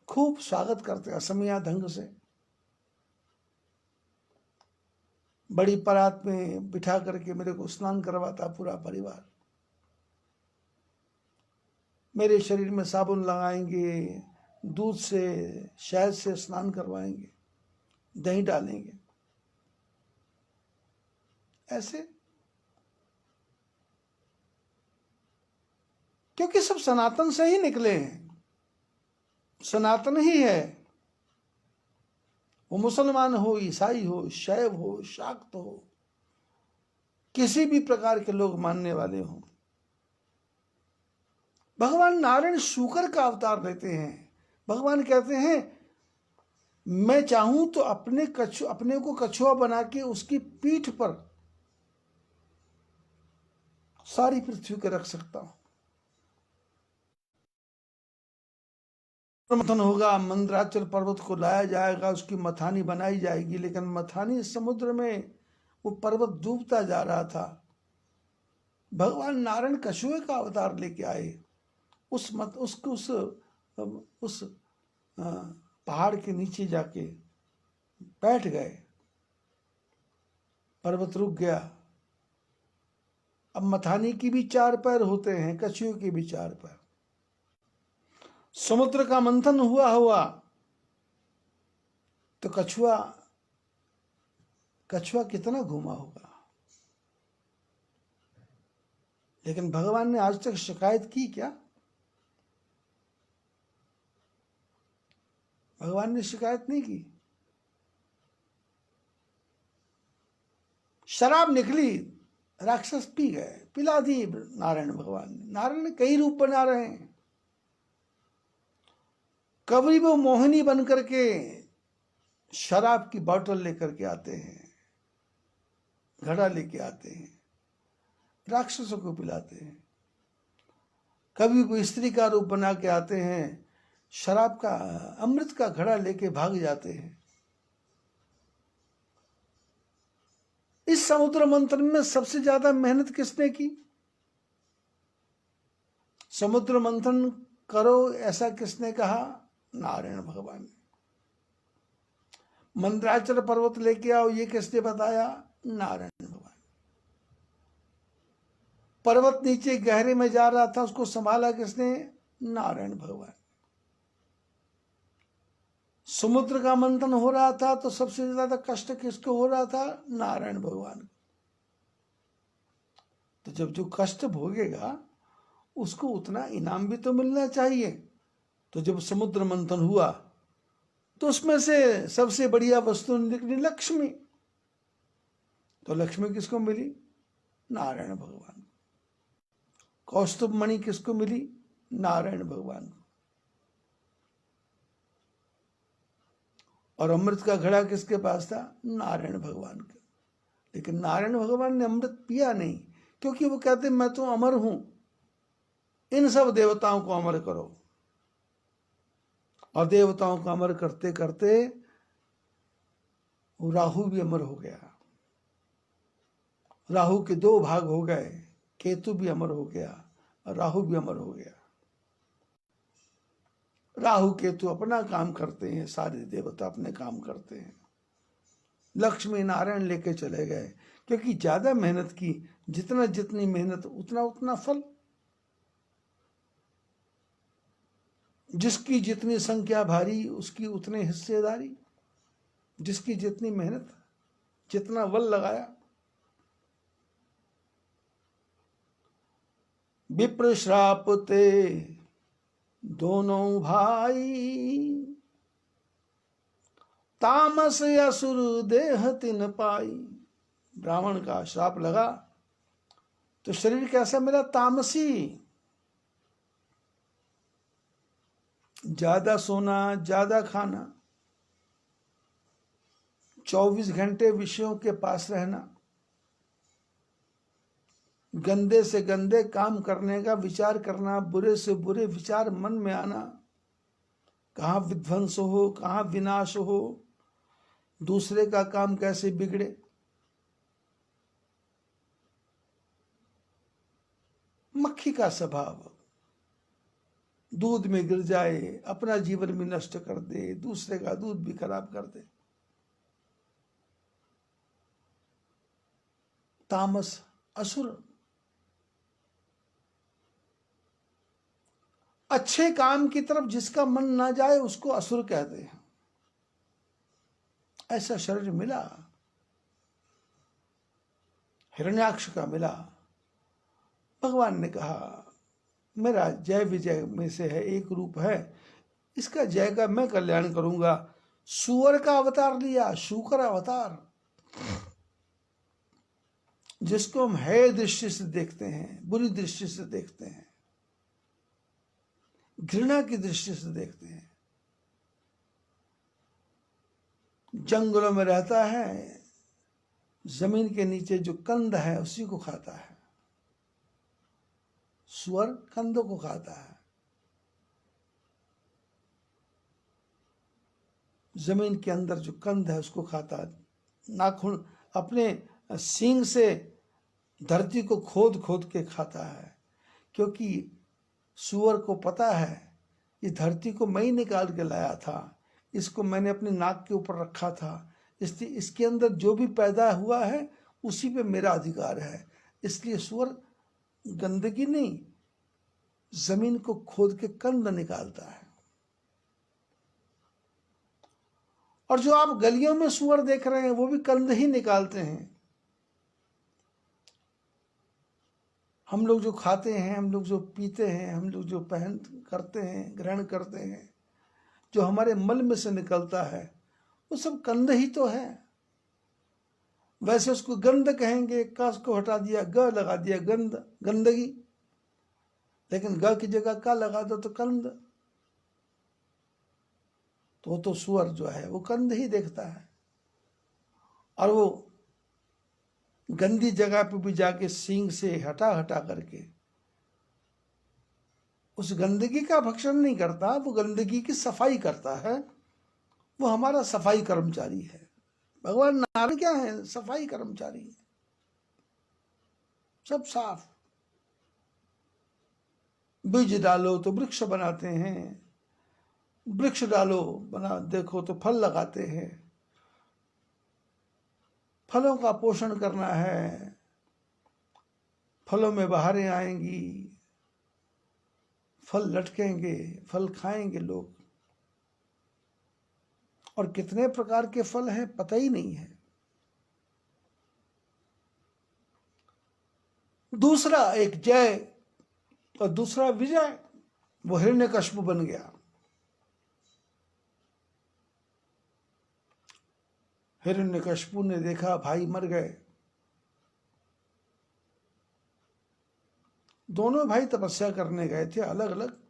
खूब स्वागत करते हैं असमिया ढंग से। बड़ी परात में बिठा करके मेरे को स्नान करवाता पूरा परिवार। मेरे शरीर में साबुन लगाएंगे, दूध से शहद से स्नान करवाएंगे, दही डालेंगे, ऐसे। क्योंकि सब सनातन से ही निकले हैं, सनातन ही है। वो मुसलमान हो, ईसाई हो, शैव हो, शाक्त हो, किसी भी प्रकार के लोग मानने वाले हों। भगवान नारायण शूकर का अवतार लेते हैं। भगवान कहते हैं मैं चाहूं तो अपने को कछुआ बना के उसकी पीठ पर सारी पृथ्वी को रख सकता हूं। मंथन होगा, मंदराचल पर्वत को लाया जाएगा, उसकी मथानी बनाई जाएगी, लेकिन मथानी समुद्र में वो पर्वत डूबता जा रहा था। भगवान नारायण कछुए का अवतार लेके आए, उस पहाड़ के नीचे जाके बैठ गए, पर्वत रुक गया। अब मथानी की भी 4 पैर होते हैं, कछुए के भी 4 पैर। समुद्र का मंथन हुआ तो कछुआ कितना घूमा होगा, लेकिन भगवान ने आज तक शिकायत की क्या? भगवान ने शिकायत नहीं की। शराब निकली, राक्षस पी गए, पिला दी नारायण भगवान ने। नारायण ने कई रूप बना रहे हैं। कभी वो मोहिनी बन करके शराब की बोतल लेकर के आते हैं, घड़ा लेके आते हैं, राक्षसों को पिलाते हैं। कभी वो स्त्री का रूप बना के आते हैं, शराब का अमृत का घड़ा लेके भाग जाते हैं। इस समुद्र मंथन में सबसे ज्यादा मेहनत किसने की? समुद्र मंथन करो ऐसा किसने कहा? नारायण भगवान ने। मंदराचल पर्वत लेके आओ ये किसने बताया? नारायण भगवान। पर्वत नीचे गहरे में जा रहा था, उसको संभाला किसने? नारायण भगवान। समुद्र का मंथन हो रहा था तो सबसे ज्यादा कष्ट किसको हो रहा था? नारायण भगवान। तो जब जो कष्ट भोगेगा उसको उतना इनाम भी तो मिलना चाहिए। तो जब समुद्र मंथन हुआ तो उसमें से सबसे बढ़िया वस्तु निकली लक्ष्मी। तो लक्ष्मी किसको मिली? नारायण भगवान। कौस्तुभ मणि किसको मिली? नारायण भगवान। और अमृत का घड़ा किसके पास था? नारायण भगवान का। लेकिन नारायण भगवान ने अमृत पिया नहीं, क्योंकि वो कहते मैं तो अमर हूं, इन सब देवताओं को अमर करो। और देवताओं को अमर करते करते वो राहु भी अमर हो गया। राहु के 2 भाग हो गए, केतु भी अमर हो गया और राहु भी अमर हो गया। राहु केतु अपना काम करते हैं, सारे देवता अपने काम करते हैं। लक्ष्मी नारायण लेके चले गए, क्योंकि ज्यादा मेहनत की, जितना जितनी मेहनत उतना उतना फल। जिसकी जितनी संख्या भारी उसकी उतनी हिस्सेदारी। जिसकी जितनी मेहनत, जितना बल लगाया। विप्र श्राप ते दोनों भाई, तामस असुर देह तिन पाई। ब्राह्मण का श्राप लगा तो शरीर कैसा मिला? तामसी। ज्यादा सोना, ज्यादा खाना, 24 घंटे विषयों के पास रहना, गंदे से गंदे काम करने का विचार करना, बुरे से बुरे विचार मन में आना, कहाँ विध्वंस हो, कहाँ विनाश हो, दूसरे का काम कैसे बिगड़े। मक्खी का स्वभाव, दूध में गिर जाए, अपना जीवन भी नष्ट कर दे, दूसरे का दूध भी खराब कर दे। तामस, असुर। अच्छे काम की तरफ जिसका मन ना जाए उसको असुर कहते हैं। ऐसा शरीर मिला, हिरण्याक्ष का मिला। भगवान ने कहा मेरा जय विजय में से है, एक रूप है, इसका जय का मैं कल्याण करूंगा। सुअर का अवतार लिया, शूकर अवतार, जिसको हम है दृष्टि से देखते हैं, बुरी दृष्टि से देखते हैं, घृणा की दृष्टि से देखते हैं। जंगलों में रहता है, जमीन के नीचे जो कंद है उसी को खाता है। सुअर कंदों को खाता है। जमीन के अंदर जो कंद है उसको खाता है। नाखून अपने सींग से धरती को खोद खोद के खाता है, क्योंकि सुअर को पता है इस धरती को मैं ही निकाल के लाया था, इसको मैंने अपने नाक के ऊपर रखा था, इसलिए इसके अंदर जो भी पैदा हुआ है उसी पे मेरा अधिकार है। इसलिए सुअर गंदगी नहीं, जमीन को खोद के कंद निकालता है। और जो आप गलियों में सुअर देख रहे हैं वो भी कंद ही निकालते हैं। हम लोग जो खाते हैं, हम लोग जो पीते हैं, हम लोग जो पहन करते हैं, ग्रहण करते हैं, जो हमारे मल में से निकलता है वो सब कंद ही तो है। वैसे उसको गंध कहेंगे, का को हटा दिया, ग लगा दिया, गंध, गंदगी। लेकिन ग की जगह का लगा दो तो कंद। तो सुअर जो है वो कंद ही देखता है। और वो गंदी जगह पे भी जाके सींग से हटा हटा करके उस गंदगी का भक्षण नहीं करता, वो गंदगी की सफाई करता है। वो हमारा सफाई कर्मचारी है। भगवान नारायण क्या है? सफाई कर्मचारी है। सब साफ। बीज डालो तो वृक्ष बनाते हैं, वृक्ष डालो बना देखो तो फल लगाते हैं। फलों का पोषण करना है, फलों में बहारें आएंगी, फल लटकेंगे, फल खाएंगे लोग। और कितने प्रकार के फल हैं पता ही नहीं है। दूसरा एक जय और दूसरा विजय। वो हिरण्यकश्यप बन गया। हिरण्यकश्यप ने देखा भाई मर गए। दोनों भाई तपस्या करने गए थे अलग अलग।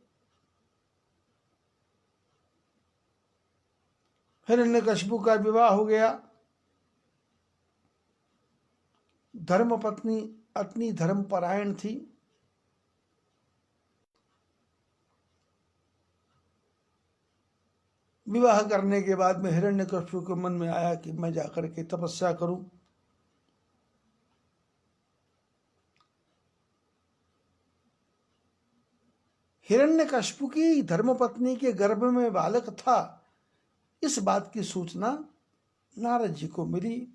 हिरण्यकश्यप का विवाह हो गया। धर्मपत्नी अतनी धर्मपरायण थी। विवाह करने के बाद में हिरण्यकश्यप के मन में आया कि मैं जाकर के तपस्या करूं। हिरण्यकश्यप की धर्मपत्नी के गर्भ में बालक था, इस बात की सूचना नारद जी को मिली।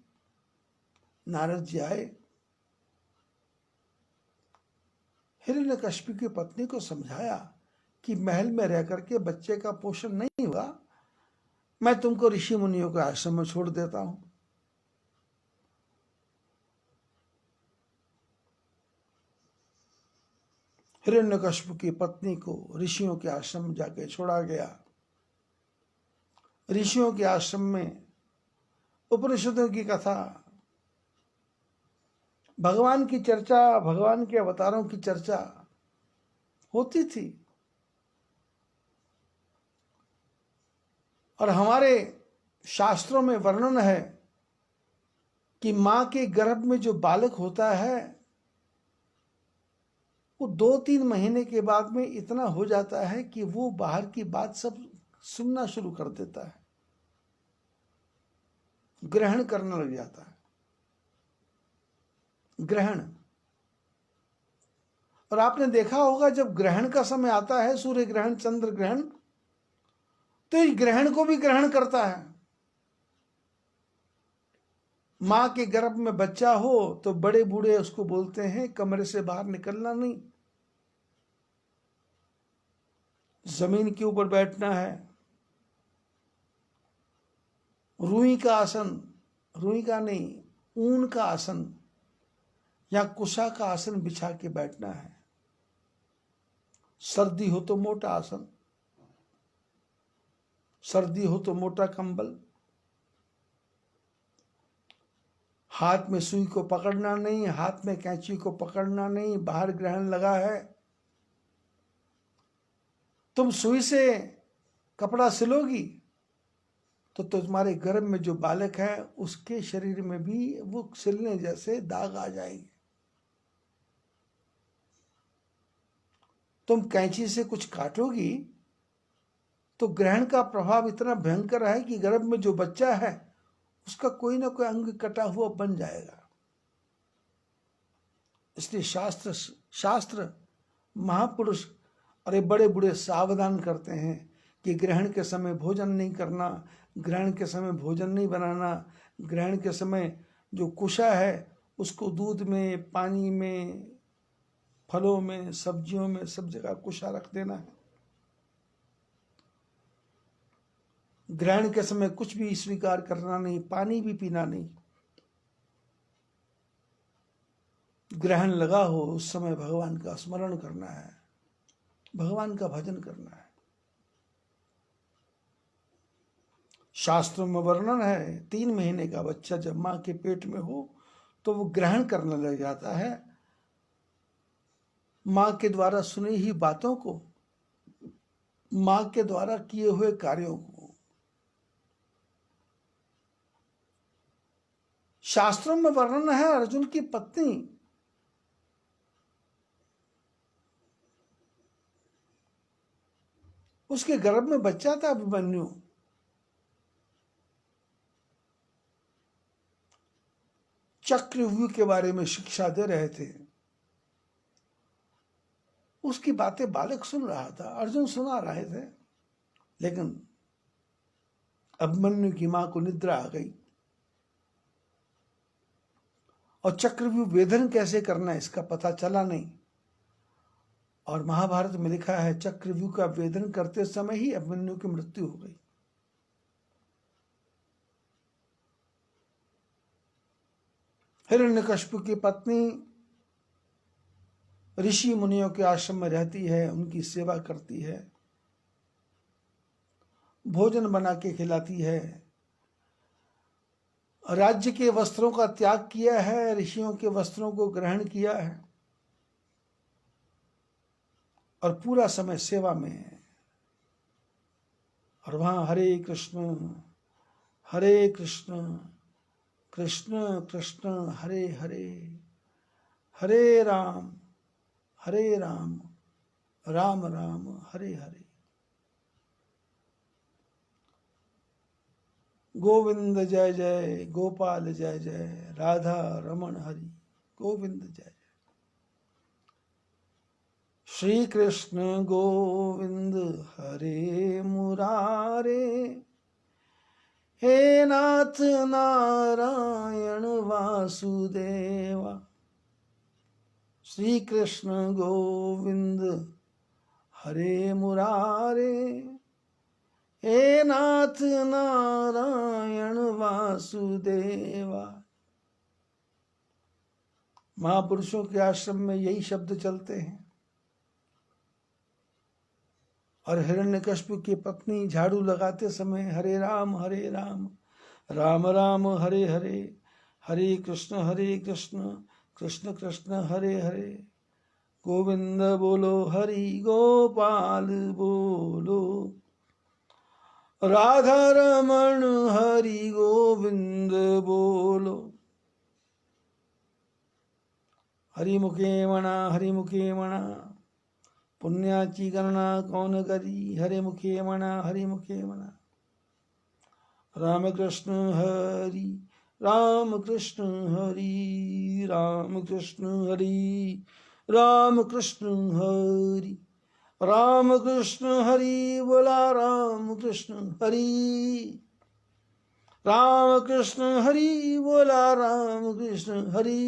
नारद जी आए, हिरण्यकशिपु की पत्नी को समझाया कि महल में रह करके बच्चे का पोषण नहीं हुआ, मैं तुमको ऋषि मुनियों के आश्रम में छोड़ देता हूं। हिरण्यकशिपु की पत्नी को ऋषियों के आश्रम में जाके छोड़ा गया। ऋषियों के आश्रम में उपनिषदों की कथा, भगवान की चर्चा, भगवान के अवतारों की चर्चा होती थी। और हमारे शास्त्रों में वर्णन है कि मां के गर्भ में जो बालक होता है वो 2-3 महीने के बाद में इतना हो जाता है कि वो बाहर की बात सब सुनना शुरू कर देता है, ग्रहण करने लग जाता है, ग्रहण। और आपने देखा होगा जब ग्रहण का समय आता है, सूर्य ग्रहण, चंद्र ग्रहण, तो इस ग्रहण को भी ग्रहण करता है। मां के गर्भ में बच्चा हो तो बड़े बूढ़े उसको बोलते हैं कमरे से बाहर निकलना नहीं, जमीन के ऊपर बैठना है, रुई का आसन, रुई का नहीं, ऊन का आसन या कुशा का आसन बिछा के बैठना है। सर्दी हो तो मोटा आसन, सर्दी हो तो मोटा कंबल, हाथ में सुई को पकड़ना नहीं, हाथ में कैंची को पकड़ना नहीं, बाहर ग्रहण लगा है। तुम सुई से कपड़ा सिलोगी तो तुम्हारे गर्भ में जो बालक है उसके शरीर में भी वो सिलने जैसे दाग आ जाएंगे। तुम कैंची से कुछ काटोगी तो ग्रहण का प्रभाव इतना भयंकर है कि गर्भ में जो बच्चा है उसका कोई ना कोई अंग कटा हुआ बन जाएगा। इसलिए शास्त्र महापुरुष और ये बड़े बूढ़े सावधान करते हैं कि ग्रहण के समय भोजन नहीं करना, ग्रहण के समय भोजन नहीं बनाना, ग्रहण के समय जो कुशा है उसको दूध में, पानी में, फलों में, सब्जियों में, सब जगह कुशा रख देना है। ग्रहण के समय कुछ भी स्वीकार करना नहीं, पानी भी पीना नहीं। ग्रहण लगा हो उस समय भगवान का स्मरण करना है, भगवान का भजन करना है। शास्त्रों में वर्णन है 3 महीने का बच्चा जब मां के पेट में हो तो वो ग्रहण करने लग जाता है, मां के द्वारा सुनी ही बातों को, मां के द्वारा किए हुए कार्यों को। शास्त्रों में वर्णन है अर्जुन की पत्नी उसके गर्भ में बच्चा था अभिमन्यु, चक्रव्यूह के बारे में शिक्षा दे रहे थे। उसकी बातें बालक सुन रहा था, अर्जुन सुना रहे थे, लेकिन अभिमन्यु की मां को निद्रा आ गई और चक्रव्यूह वेधन कैसे करना इसका पता चला नहीं। और महाभारत में लिखा है चक्रव्यूह का वेधन करते समय ही अभिमन्यु की मृत्यु हो गई। हिरण्यकशिपु की पत्नी ऋषि मुनियों के आश्रम में रहती है, उनकी सेवा करती है, भोजन बना के खिलाती है, राज्य के वस्त्रों का त्याग किया है, ऋषियों के वस्त्रों को ग्रहण किया है और पूरा समय सेवा में है। और वहां हरे कृष्ण कृष्ण कृष्ण हरे हरे, हरे राम राम राम हरे हरे। गोविंद जय जय, गोपाल जय जय, राधा रमण हरि गोविंद जय जय। श्री कृष्ण गोविंद हरे मुरारे, हे नाथ नारायण वासुदेवा, श्री कृष्ण गोविंद हरे मुरारे, हे नाथ नारायण वासुदेवा। महापुरुषों के आश्रम में यही शब्द चलते हैं। और हिरण्यकश्यप की पत्नी झाड़ू लगाते समय हरे राम राम राम हरे हरे, हरे कृष्ण कृष्ण कृष्ण हरे हरे, गोविंद बोलो हरि गोपाल बोलो, राधा रमण हरि गोविंद बोलो। हरिमुखे मणा पुण्याची गणना कौन करी, हरे मुखे मणा राम कृष्ण हरि राम कृष्ण हरि राम कृष्ण हरि राम कृष्ण हरि राम कृष्ण हरि बोला, राम कृष्ण हरि राम कृष्ण हरि बोला, राम कृष्ण हरि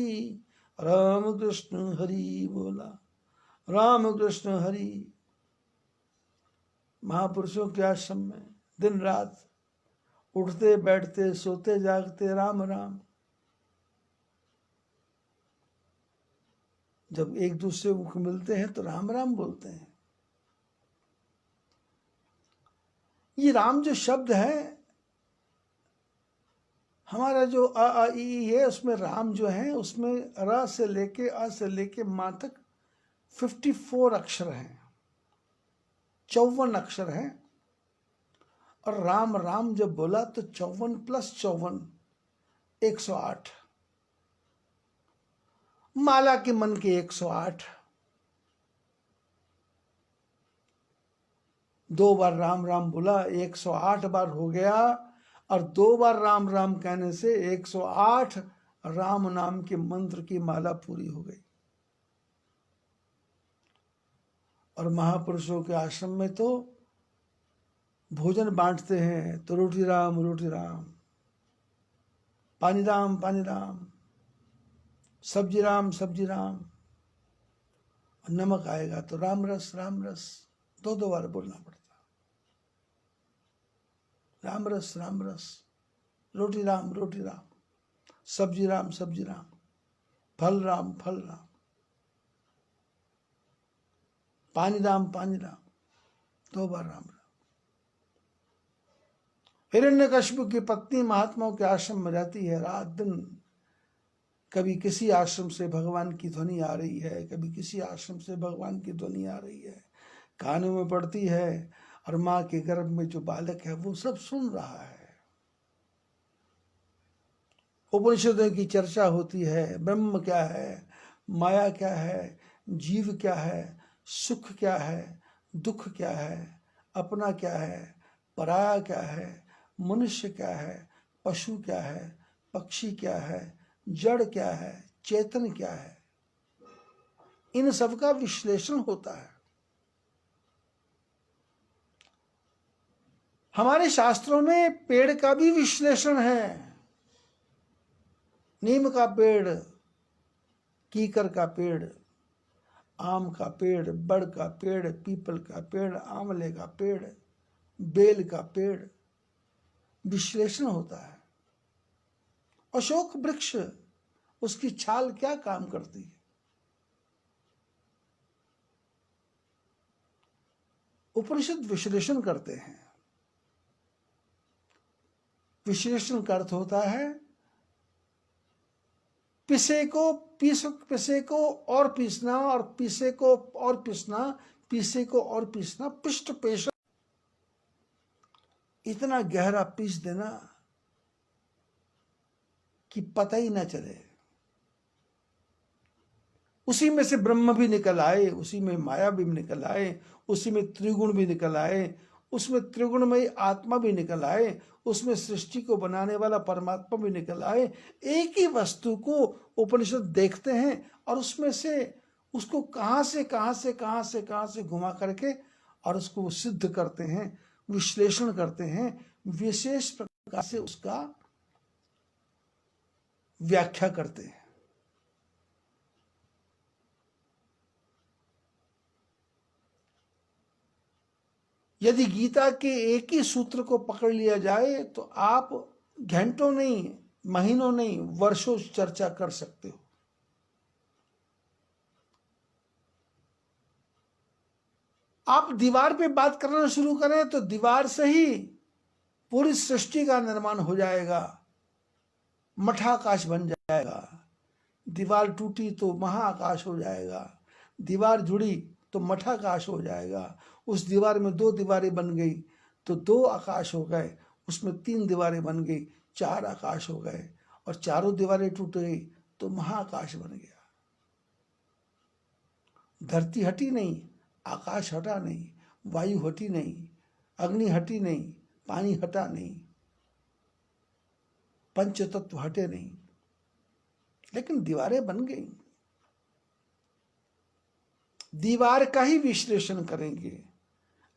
राम कृष्ण हरि बोला, राम कृष्ण हरि। महापुरुषों के आश्रम में दिन रात उठते बैठते सोते जागते राम राम। जब एक दूसरे को मिलते हैं तो राम राम बोलते हैं। ये राम जो शब्द है, हमारा जो अ आ इ ई है, उसमें राम जो है उसमें र से लेके अ से लेके मा तक 54 अक्षर हैं, 54 अक्षर हैं। और राम राम जब बोला तो 54 + 54 108, माला के मन के 108। 2 बार राम राम बोला, 108 बार हो गया। और 2 बार राम राम कहने से 108 राम नाम के मंत्र की माला पूरी हो गई। और महापुरुषों के आश्रम में तो भोजन बांटते हैं तो रोटी राम, पानी राम, सब्जी राम, और नमक आएगा तो राम रस 2 बार बोलना पड़ता। राम रस, रोटी राम, सब्जी राम, फल राम, पानी राम, 2 बार राम। हिरण्यकश्यप की पत्नी महात्माओं के आश्रम में रहती है रात दिन। कभी किसी आश्रम से भगवान की ध्वनि आ रही है, कभी किसी आश्रम से भगवान की ध्वनि आ रही है, कानों में पड़ती है। और माँ के गर्भ में जो बालक है वो सब सुन रहा है। उपनिषदों की चर्चा होती है, ब्रह्म क्या है, माया क्या है, जीव क्या है, सुख क्या है, दुख क्या है, अपना क्या है, पराया क्या है, मनुष्य क्या है, पशु क्या है, पक्षी क्या है, जड़ क्या है, चेतन क्या है, इन सब का विश्लेषण होता है। हमारे शास्त्रों में पेड़ का भी विश्लेषण है। नीम का पेड़, कीकर का पेड़, आम का पेड़, बड़ का पेड़, पीपल का पेड़, आंवले का पेड़, बेल का पेड़, विश्लेषण होता है। अशोक वृक्ष, उसकी छाल क्या काम करती है? उपनिषद विश्लेषण करते हैं। विश्लेषण का अर्थ होता है पिसे को और पीसना, और पीसे को और पीसना, पीसे को और पीसना, पृष्ठ पेश इतना गहरा पीस देना कि पता ही ना चले। उसी में से ब्रह्म भी निकल आए, उसी में माया भी निकल आए, उसी में त्रिगुण भी निकल आए, उसमें त्रिगुणमयी आत्मा भी निकल आए, उसमें सृष्टि को बनाने वाला परमात्मा भी निकल आए। एक ही वस्तु को उपनिषद देखते हैं और उसमें से उसको कहां से घुमा करके और उसको सिद्ध करते हैं, विश्लेषण करते हैं, विशेष प्रकार से उसका व्याख्या करते हैं। यदि गीता के एक ही सूत्र को पकड़ लिया जाए तो आप घंटों नहीं, महीनों नहीं, वर्षों चर्चा कर सकते हो। आप दीवार पे बात करना शुरू करें तो दीवार से ही पूरी सृष्टि का निर्माण हो जाएगा, मठाकाश बन जाएगा। दीवार टूटी तो महाआकाश हो जाएगा, दीवार जुड़ी तो मठाकाश हो जाएगा। उस दीवार में 2 दीवारें बन गई तो 2 आकाश हो गए, उसमें 3 दीवारें बन गई, 4 आकाश हो गए, और चारों दीवारें टूट गई तो महाआकाश बन गया। धरती हटी नहीं, आकाश हटा नहीं, वायु हटी नहीं, अग्नि हटी नहीं, पानी हटा नहीं, पंच तत्व हटे नहीं, लेकिन दीवारें बन गई। दीवार का ही विश्लेषण करेंगे,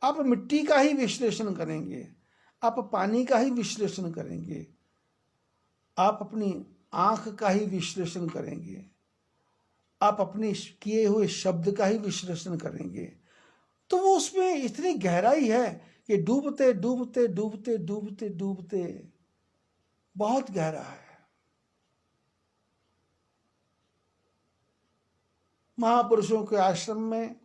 आप मिट्टी का ही विश्लेषण करेंगे, आप पानी का ही विश्लेषण करेंगे, आप अपनी आंख का ही विश्लेषण करेंगे, आप अपने किए हुए शब्द का ही विश्लेषण करेंगे, तो वो उसमें इतनी गहराई है कि डूबते डूबते डूबते डूबते डूबते बहुत गहरा है। महापुरुषों के आश्रम में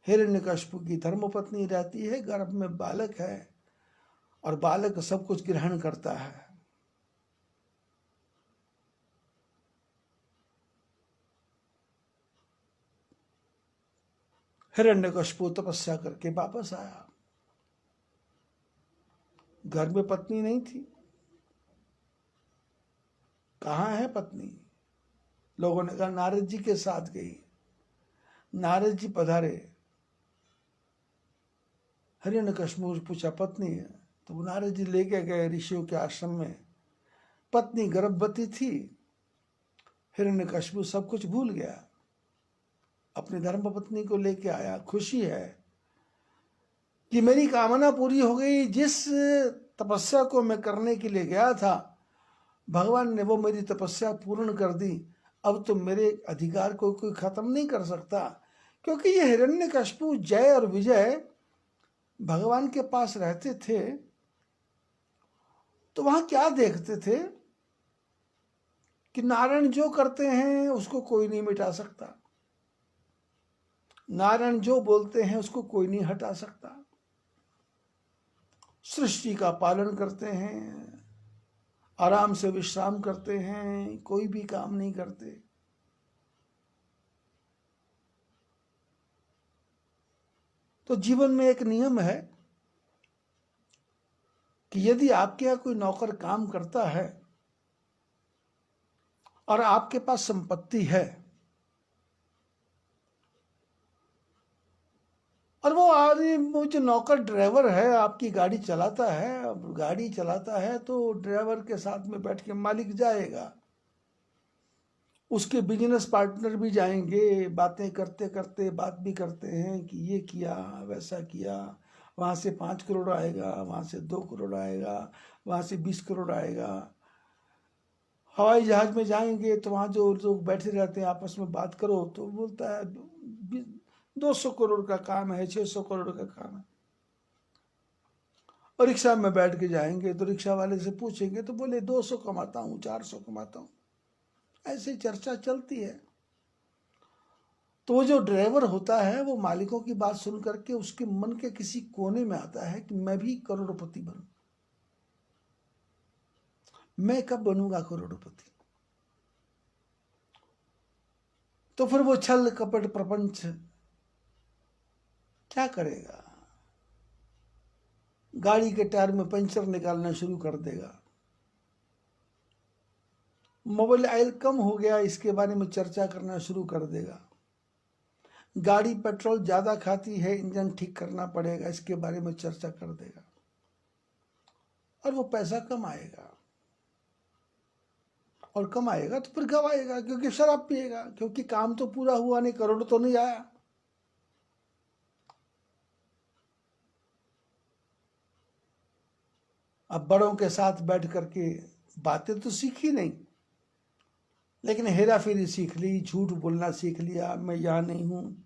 हिरण्यकशिपु की धर्मपत्नी रहती है, गर्भ में बालक है और बालक सब कुछ ग्रहण करता है। हिरण्यकशिपु तपस्या करके वापस आया, घर में पत्नी नहीं थी। कहाँ है पत्नी? लोगों ने कहा नारद जी के साथ गई। नारद जी पधारे, हिरण्यकशिपु ने पूछा पत्नी है? तो वो नारद जी लेके गए ऋषियों के आश्रम में। पत्नी गर्भवती थी। हिरण्यकशिपु सब कुछ भूल गया, अपनी धर्मपत्नी को लेके आया। खुशी है कि मेरी कामना पूरी हो गई, जिस तपस्या को मैं करने के लिए गया था भगवान ने वो मेरी तपस्या पूर्ण कर दी। अब तो मेरे अधिकार को कोई खत्म नहीं कर सकता, क्योंकि ये हिरण्यकशिपु जय और विजय भगवान के पास रहते थे तो वहां क्या देखते थे कि नारायण जो करते हैं उसको कोई नहीं मिटा सकता, नारायण जो बोलते हैं उसको कोई नहीं हटा सकता। सृष्टि का पालन करते हैं, आराम से विश्राम करते हैं, कोई भी काम नहीं करते। तो जीवन में एक नियम है कि यदि आपके यहाँ कोई नौकर काम करता है और आपके पास संपत्ति है और वो आदमी, वो जो नौकर ड्राइवर है आपकी गाड़ी चलाता है, अब गाड़ी चलाता है तो ड्राइवर के साथ में बैठ के मालिक जाएगा, उसके बिजनेस पार्टनर भी जाएंगे, बातें करते करते बात भी करते हैं कि ये किया वैसा किया, वहाँ से 5 करोड़ आएगा, वहाँ से 2 करोड़ आएगा, वहाँ से 20 करोड़ आएगा। हवाई जहाज में जाएंगे तो वहाँ जो लोग बैठे रहते हैं आपस में बात करो तो बोलता है 200 करोड़ का काम है, 600 करोड़ का काम है। और रिक्शा में बैठ के जाएंगे तो रिक्शा वाले से पूछेंगे तो बोले 200 कमाता हूँ, 400 कमाता हूँ। ऐसे चर्चा चलती है। तो वो जो ड्राइवर होता है वो मालिकों की बात सुन करके उसके मन के किसी कोने में आता है कि मैं भी करोड़पति बनूं, मैं कब बनूंगा करोड़पति। तो फिर वो छल कपट प्रपंच क्या करेगा, गाड़ी के टायर में पंचर निकालना शुरू कर देगा, मोबाइल ऑयल कम हो गया इसके बारे में चर्चा करना शुरू कर देगा, गाड़ी पेट्रोल ज्यादा खाती है इंजन ठीक करना पड़ेगा इसके बारे में चर्चा कर देगा, और वो पैसा कमाएगा और कमाएगा तो फिर गवाएगा, क्योंकि शराब पिएगा, क्योंकि काम तो पूरा हुआ नहीं, करोड़ तो नहीं आया। अब बड़ों के साथ बैठ करके बातें तो सीखी नहीं, लेकिन हेरा फेरी सीख ली, झूठ बोलना सीख लिया, मैं यहाँ नहीं हूँ,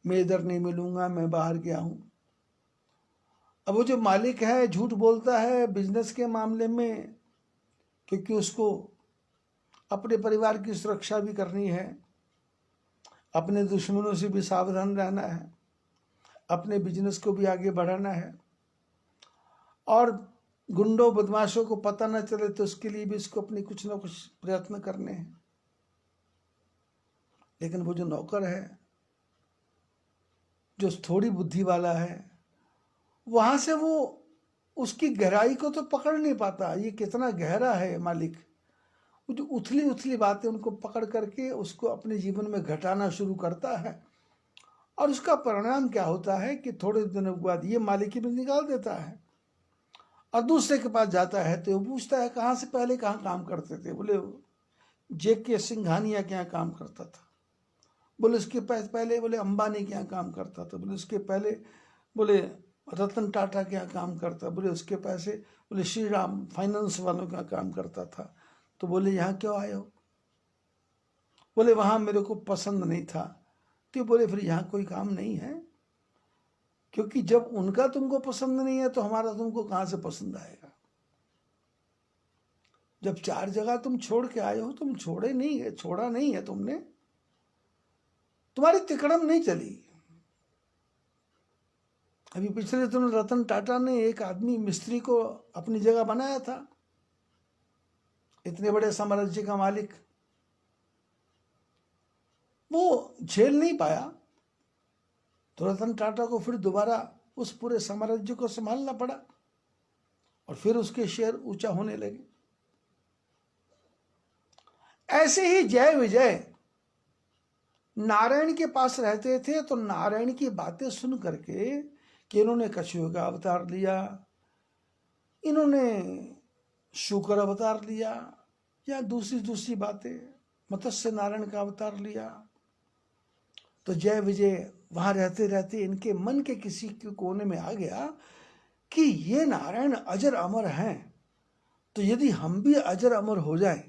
मैं इधर नहीं मिलूंगा, मैं बाहर गया हूँ। अब वो जो मालिक है झूठ बोलता है बिजनेस के मामले में, क्योंकि उसको अपने परिवार की सुरक्षा भी करनी है, अपने दुश्मनों से भी सावधान रहना है, अपने बिजनेस को भी आगे बढ़ाना है, और गुंडों बदमाशों को पता न चले तो उसके लिए भी इसको अपनी कुछ ना कुछ प्रयत्न करने हैं। लेकिन वो जो नौकर है, जो थोड़ी बुद्धि वाला है, वहां से वो उसकी गहराई को तो पकड़ नहीं पाता, ये कितना गहरा है मालिक। वो जो उथली उथली बातें उनको पकड़ करके उसको अपने जीवन में घटाना शुरू करता है, और उसका परिणाम क्या होता है कि थोड़े दिनों के बाद ये मालिक ही में निकाल देता है, और दूसरे के पास जाता है तो वो पूछता है कहाँ से, पहले कहाँ काम करते थे? बोले JK सिंघानिया के यहाँ काम करता था। बोले उसके पहले बोले अंबानी के यहाँ काम करता था। बोले उसके पहले बोले रतन टाटा के यहाँ काम करता। बोले उसके पैसे बोले श्री राम फाइनेंस वालों के यहाँ काम करता था। तो बोले यहाँ क्यों आए हो? बोले वहाँ मेरे को पसंद नहीं था। तो बोले फिर यहाँ कोई काम नहीं है, क्योंकि जब उनका तुमको पसंद नहीं है तो हमारा तुमको कहाँ से पसंद आएगा? जब 4 जगह तुम छोड़ के आए हो, तुम छोड़ा नहीं है तुमने, तुम्हारी तिकड़म नहीं चली। अभी पिछले दिनों रतन टाटा ने एक आदमी मिस्त्री को अपनी जगह बनाया था, इतने बड़े साम्राज्य का मालिक। वो झेल नहीं पाया, तो रतन टाटा को फिर दोबारा उस पूरे साम्राज्य को संभालना पड़ा, और फिर उसके शेयर ऊंचा होने लगे। ऐसे ही जय विजय नारायण के पास रहते थे, तो नारायण की बातें सुन करके कि इन्होंने कछुए का अवतार लिया, इन्होंने शुकर अवतार लिया, या दूसरी बातें, मत्स्य नारायण का अवतार लिया, तो जय विजय वहां रहते रहते इनके मन के किसी के कोने में आ गया कि ये नारायण अजर अमर हैं, तो यदि हम भी अजर अमर हो जाएं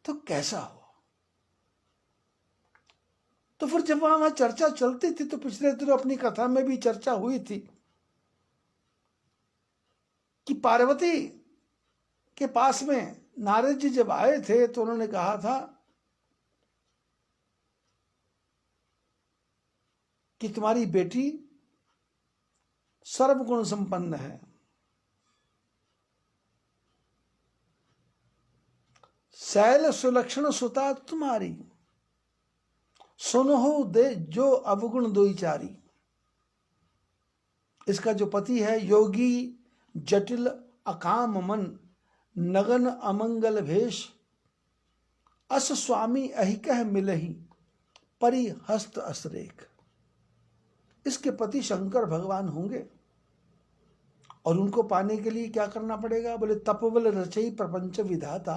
तो कैसा हो? तो फिर जब वहां चर्चा चलती थी, तो पिछले दिनों अपनी कथा में भी चर्चा हुई थी कि पार्वती के पास में नारद जी जब आए थे तो उन्होंने कहा था कि तुम्हारी बेटी सर्वगुण संपन्न है, शैल सुलक्षण सुता तुम्हारी, सुनहो दे जो अवगुण दोई-चारी। इसका जो पति है योगी जटिल अकाम मन, नगन अमंगल भेष, अस स्वामी अहिकह मिलही, परि हस्त असरेख। इसके पति शंकर भगवान होंगे, और उनको पाने के लिए क्या करना पड़ेगा? बोले तपबल रचई प्रपंच विधाता,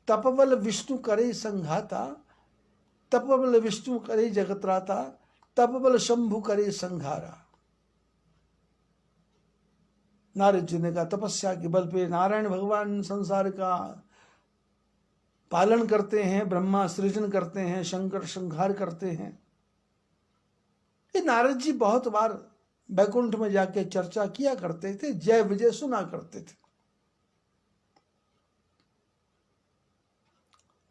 तपबल विष्णु करे संघाता, तपबल विष्णु करे जगत्राता, तपबल शंभु करे संघारा। नारद जी ने कहा तपस्या के बल पे नारायण भगवान संसार का पालन करते हैं, ब्रह्मा सृजन करते हैं, शंकर संहार करते हैं। ये नारद जी बहुत बार बैकुंठ में जाके चर्चा किया करते थे, जय विजय सुना करते थे।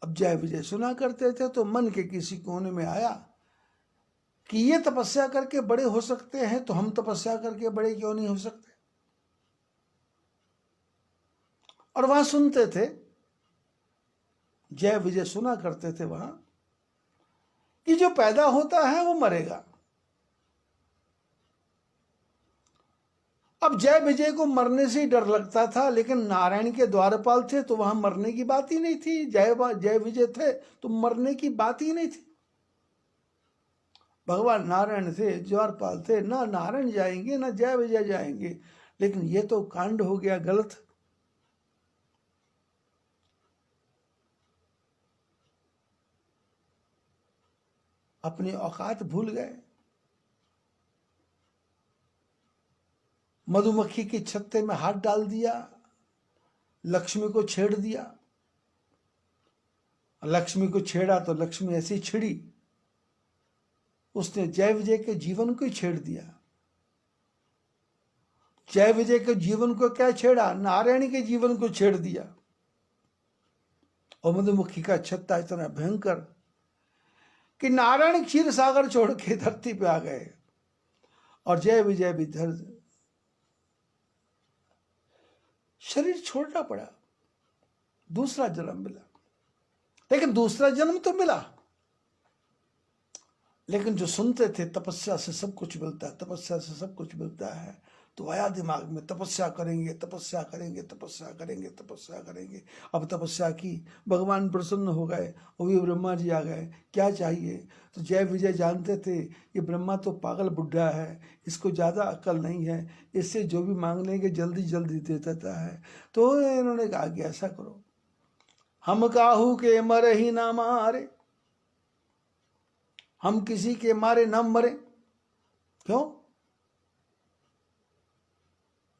अब जय विजय सुना करते थे तो मन के किसी कोने में आया कि ये तपस्या करके बड़े हो सकते हैं, तो हम तपस्या करके बड़े क्यों नहीं हो सकते? और वहां सुनते थे, जय विजय सुना करते थे वहां कि जो पैदा होता है वो मरेगा। अब जय विजय को मरने से ही डर लगता था, लेकिन नारायण के द्वारपाल थे तो वहां मरने की बात ही नहीं थी। जय विजय थे तो मरने की बात ही नहीं थी। भगवान नारायण थे, द्वारपाल थे, ना नारायण जाएंगे ना जय विजय जाएंगे। लेकिन ये तो कांड हो गया गलत। अपनी औकात भूल गए। मधुमक्खी के छत्ते में हाथ डाल दिया, लक्ष्मी को छेड़ दिया। लक्ष्मी को छेड़ा तो लक्ष्मी ऐसी छिड़ी, उसने जय विजय के जीवन को ही छेड़ दिया। जय विजय के जीवन को क्या छेड़ा? नारायणी के जीवन को छेड़ दिया। और मधुमक्खी का छत्ता इतना भयंकर कि नारायण क्षीर सागर छोड़ के धरती पे आ गए और जय विजय भी शरीर छोड़ना पड़ा, दूसरा जन्म मिला। लेकिन दूसरा जन्म तो मिला, लेकिन जो सुनते थे तपस्या से सब कुछ मिलता है, तपस्या से सब कुछ मिलता है, तो आया दिमाग में तपस्या करेंगे, तपस्या करेंगे, तपस्या करेंगे, तपस्या करेंगे। अब तपस्या की, भगवान प्रसन्न हो गए, वो भी ब्रह्मा जी आ गए। क्या चाहिए? तो जय विजय जानते थे ये ब्रह्मा तो पागल बुढ़ा है, इसको ज़्यादा अक्ल नहीं है, इससे जो भी मांग लेंगे जल्दी जल्दी दे देता है। तो इन्होंने कहा कि ऐसा करो, हम काहू के मरे ही ना मारे, हम किसी के मारे ना मरे। क्यों?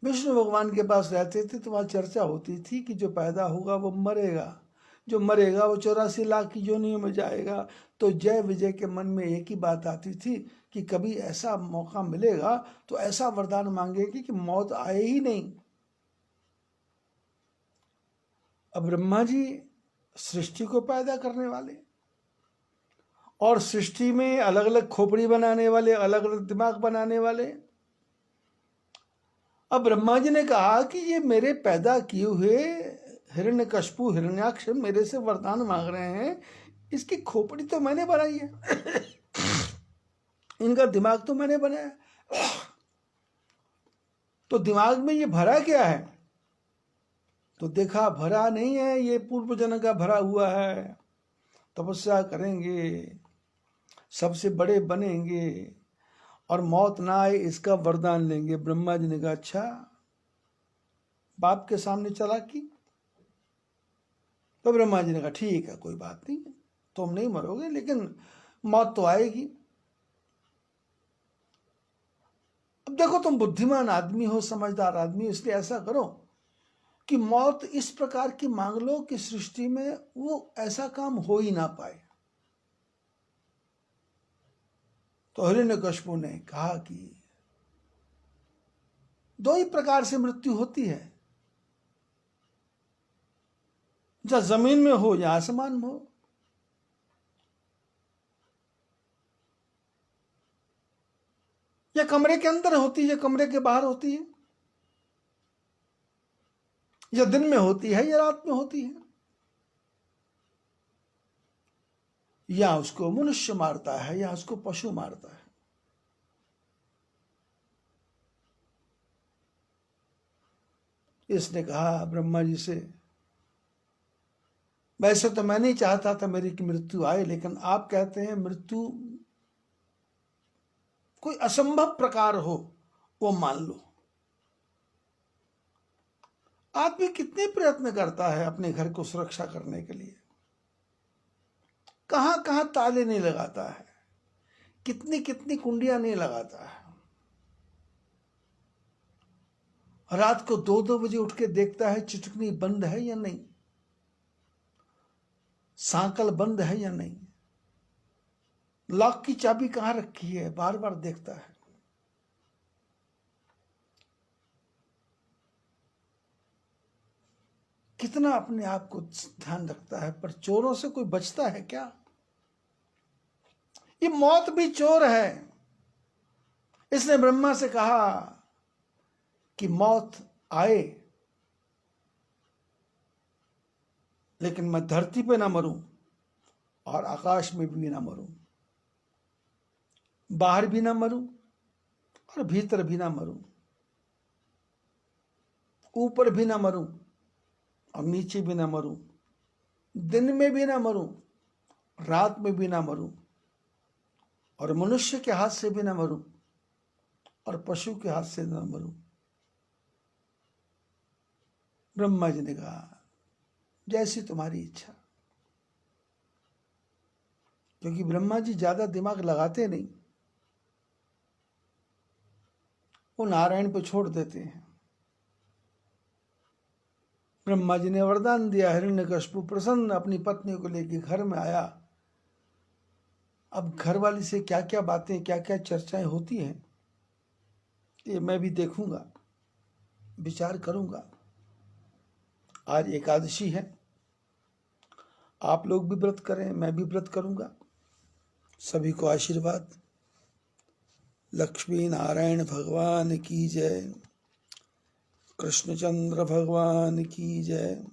विष्णु भगवान के पास रहते थे तो वहां चर्चा होती थी कि जो पैदा होगा वो मरेगा, जो मरेगा वो 84 लाख की योनियों में जाएगा। तो जय विजय के मन में एक ही बात आती थी कि कभी ऐसा मौका मिलेगा तो ऐसा वरदान मांगेगी कि मौत आए ही नहीं। अब ब्रह्मा जी सृष्टि को पैदा करने वाले और सृष्टि में अलग अलग खोपड़ी बनाने वाले, अलग अलग दिमाग बनाने वाले। अब ब्रह्मा जी ने कहा कि ये मेरे पैदा किए हुए हिरण्यकश्यपु हिरण्याक्ष मेरे से वरदान मांग रहे हैं, इसकी खोपड़ी तो मैंने बनाई है, इनका दिमाग तो मैंने बनाया, तो दिमाग में ये भरा क्या है? तो देखा भरा नहीं है, ये पूर्व जन्म का भरा हुआ है। तपस्या करेंगे, सबसे बड़े बनेंगे और मौत ना आए इसका वरदान लेंगे। ब्रह्मा जी ने कहा अच्छा, बाप के सामने चालाकी। तो ब्रह्मा जी ने कहा ठीक है, कोई बात नहीं, तुम नहीं मरोगे लेकिन मौत तो आएगी। अब देखो तुम बुद्धिमान आदमी हो, समझदार आदमी हो, इसलिए ऐसा करो कि मौत इस प्रकार की मांग लो कि सृष्टि में वो ऐसा काम हो ही ना पाए। तो हिरण्यकश्यपु ने कहा कि दो ही प्रकार से मृत्यु होती है, या जमीन में हो या आसमान में हो। या कमरे के अंदर होती है या कमरे के बाहर होती है, या दिन में होती है या रात में होती है। या उसको मनुष्य मारता है या उसको पशु मारता है। इसने कहा ब्रह्मा जी से, वैसे तो मैं नहीं चाहता था मेरी की मृत्यु आए, लेकिन आप कहते हैं मृत्यु कोई असंभव प्रकार हो वो मान लो। आदमी कितने प्रयत्न करता है अपने घर को सुरक्षा करने के लिए, कहां कहां ताले नहीं लगाता है, कितनी कितनी कुंडियां नहीं लगाता है। रात को 2-2 बजे उठ के देखता है चिटकनी बंद है या नहीं, सांकल बंद है या नहीं, लॉक की चाबी कहां रखी है, बार बार देखता है। कितना अपने आप को ध्यान रखता है। पर चोरों से कोई बचता है क्या? ये मौत भी चोर है। इसने ब्रह्मा से कहा कि मौत आए लेकिन मैं धरती पे ना मरूं और आकाश में भी ना मरूं, बाहर भी ना मरूं और भीतर भी ना मरूं, ऊपर भी ना मरूं और नीचे भी ना मरूं, दिन में भी ना मरूं, रात में भी ना मरूं, और मनुष्य के हाथ से भी ना मरूं और पशु के हाथ से ना मरूं। ब्रह्मा जी ने कहा जैसी तुम्हारी इच्छा। क्योंकि ब्रह्मा जी ज्यादा दिमाग लगाते नहीं, वो नारायण पे छोड़ देते हैं। ब्रह्मा जी ने वरदान दिया, हिरण्यकशिपु प्रसन्न अपनी पत्नी को लेकर घर में आया। अब घर वाली से क्या क्या बातें, क्या क्या चर्चाएं होती हैं, ये मैं भी देखूंगा, विचार करूंगा। आज एकादशी है, आप लोग भी व्रत करें, मैं भी व्रत करूंगा। सभी को आशीर्वाद। लक्ष्मी नारायण भगवान की जय, कृष्णचंद्र भगवान की जय।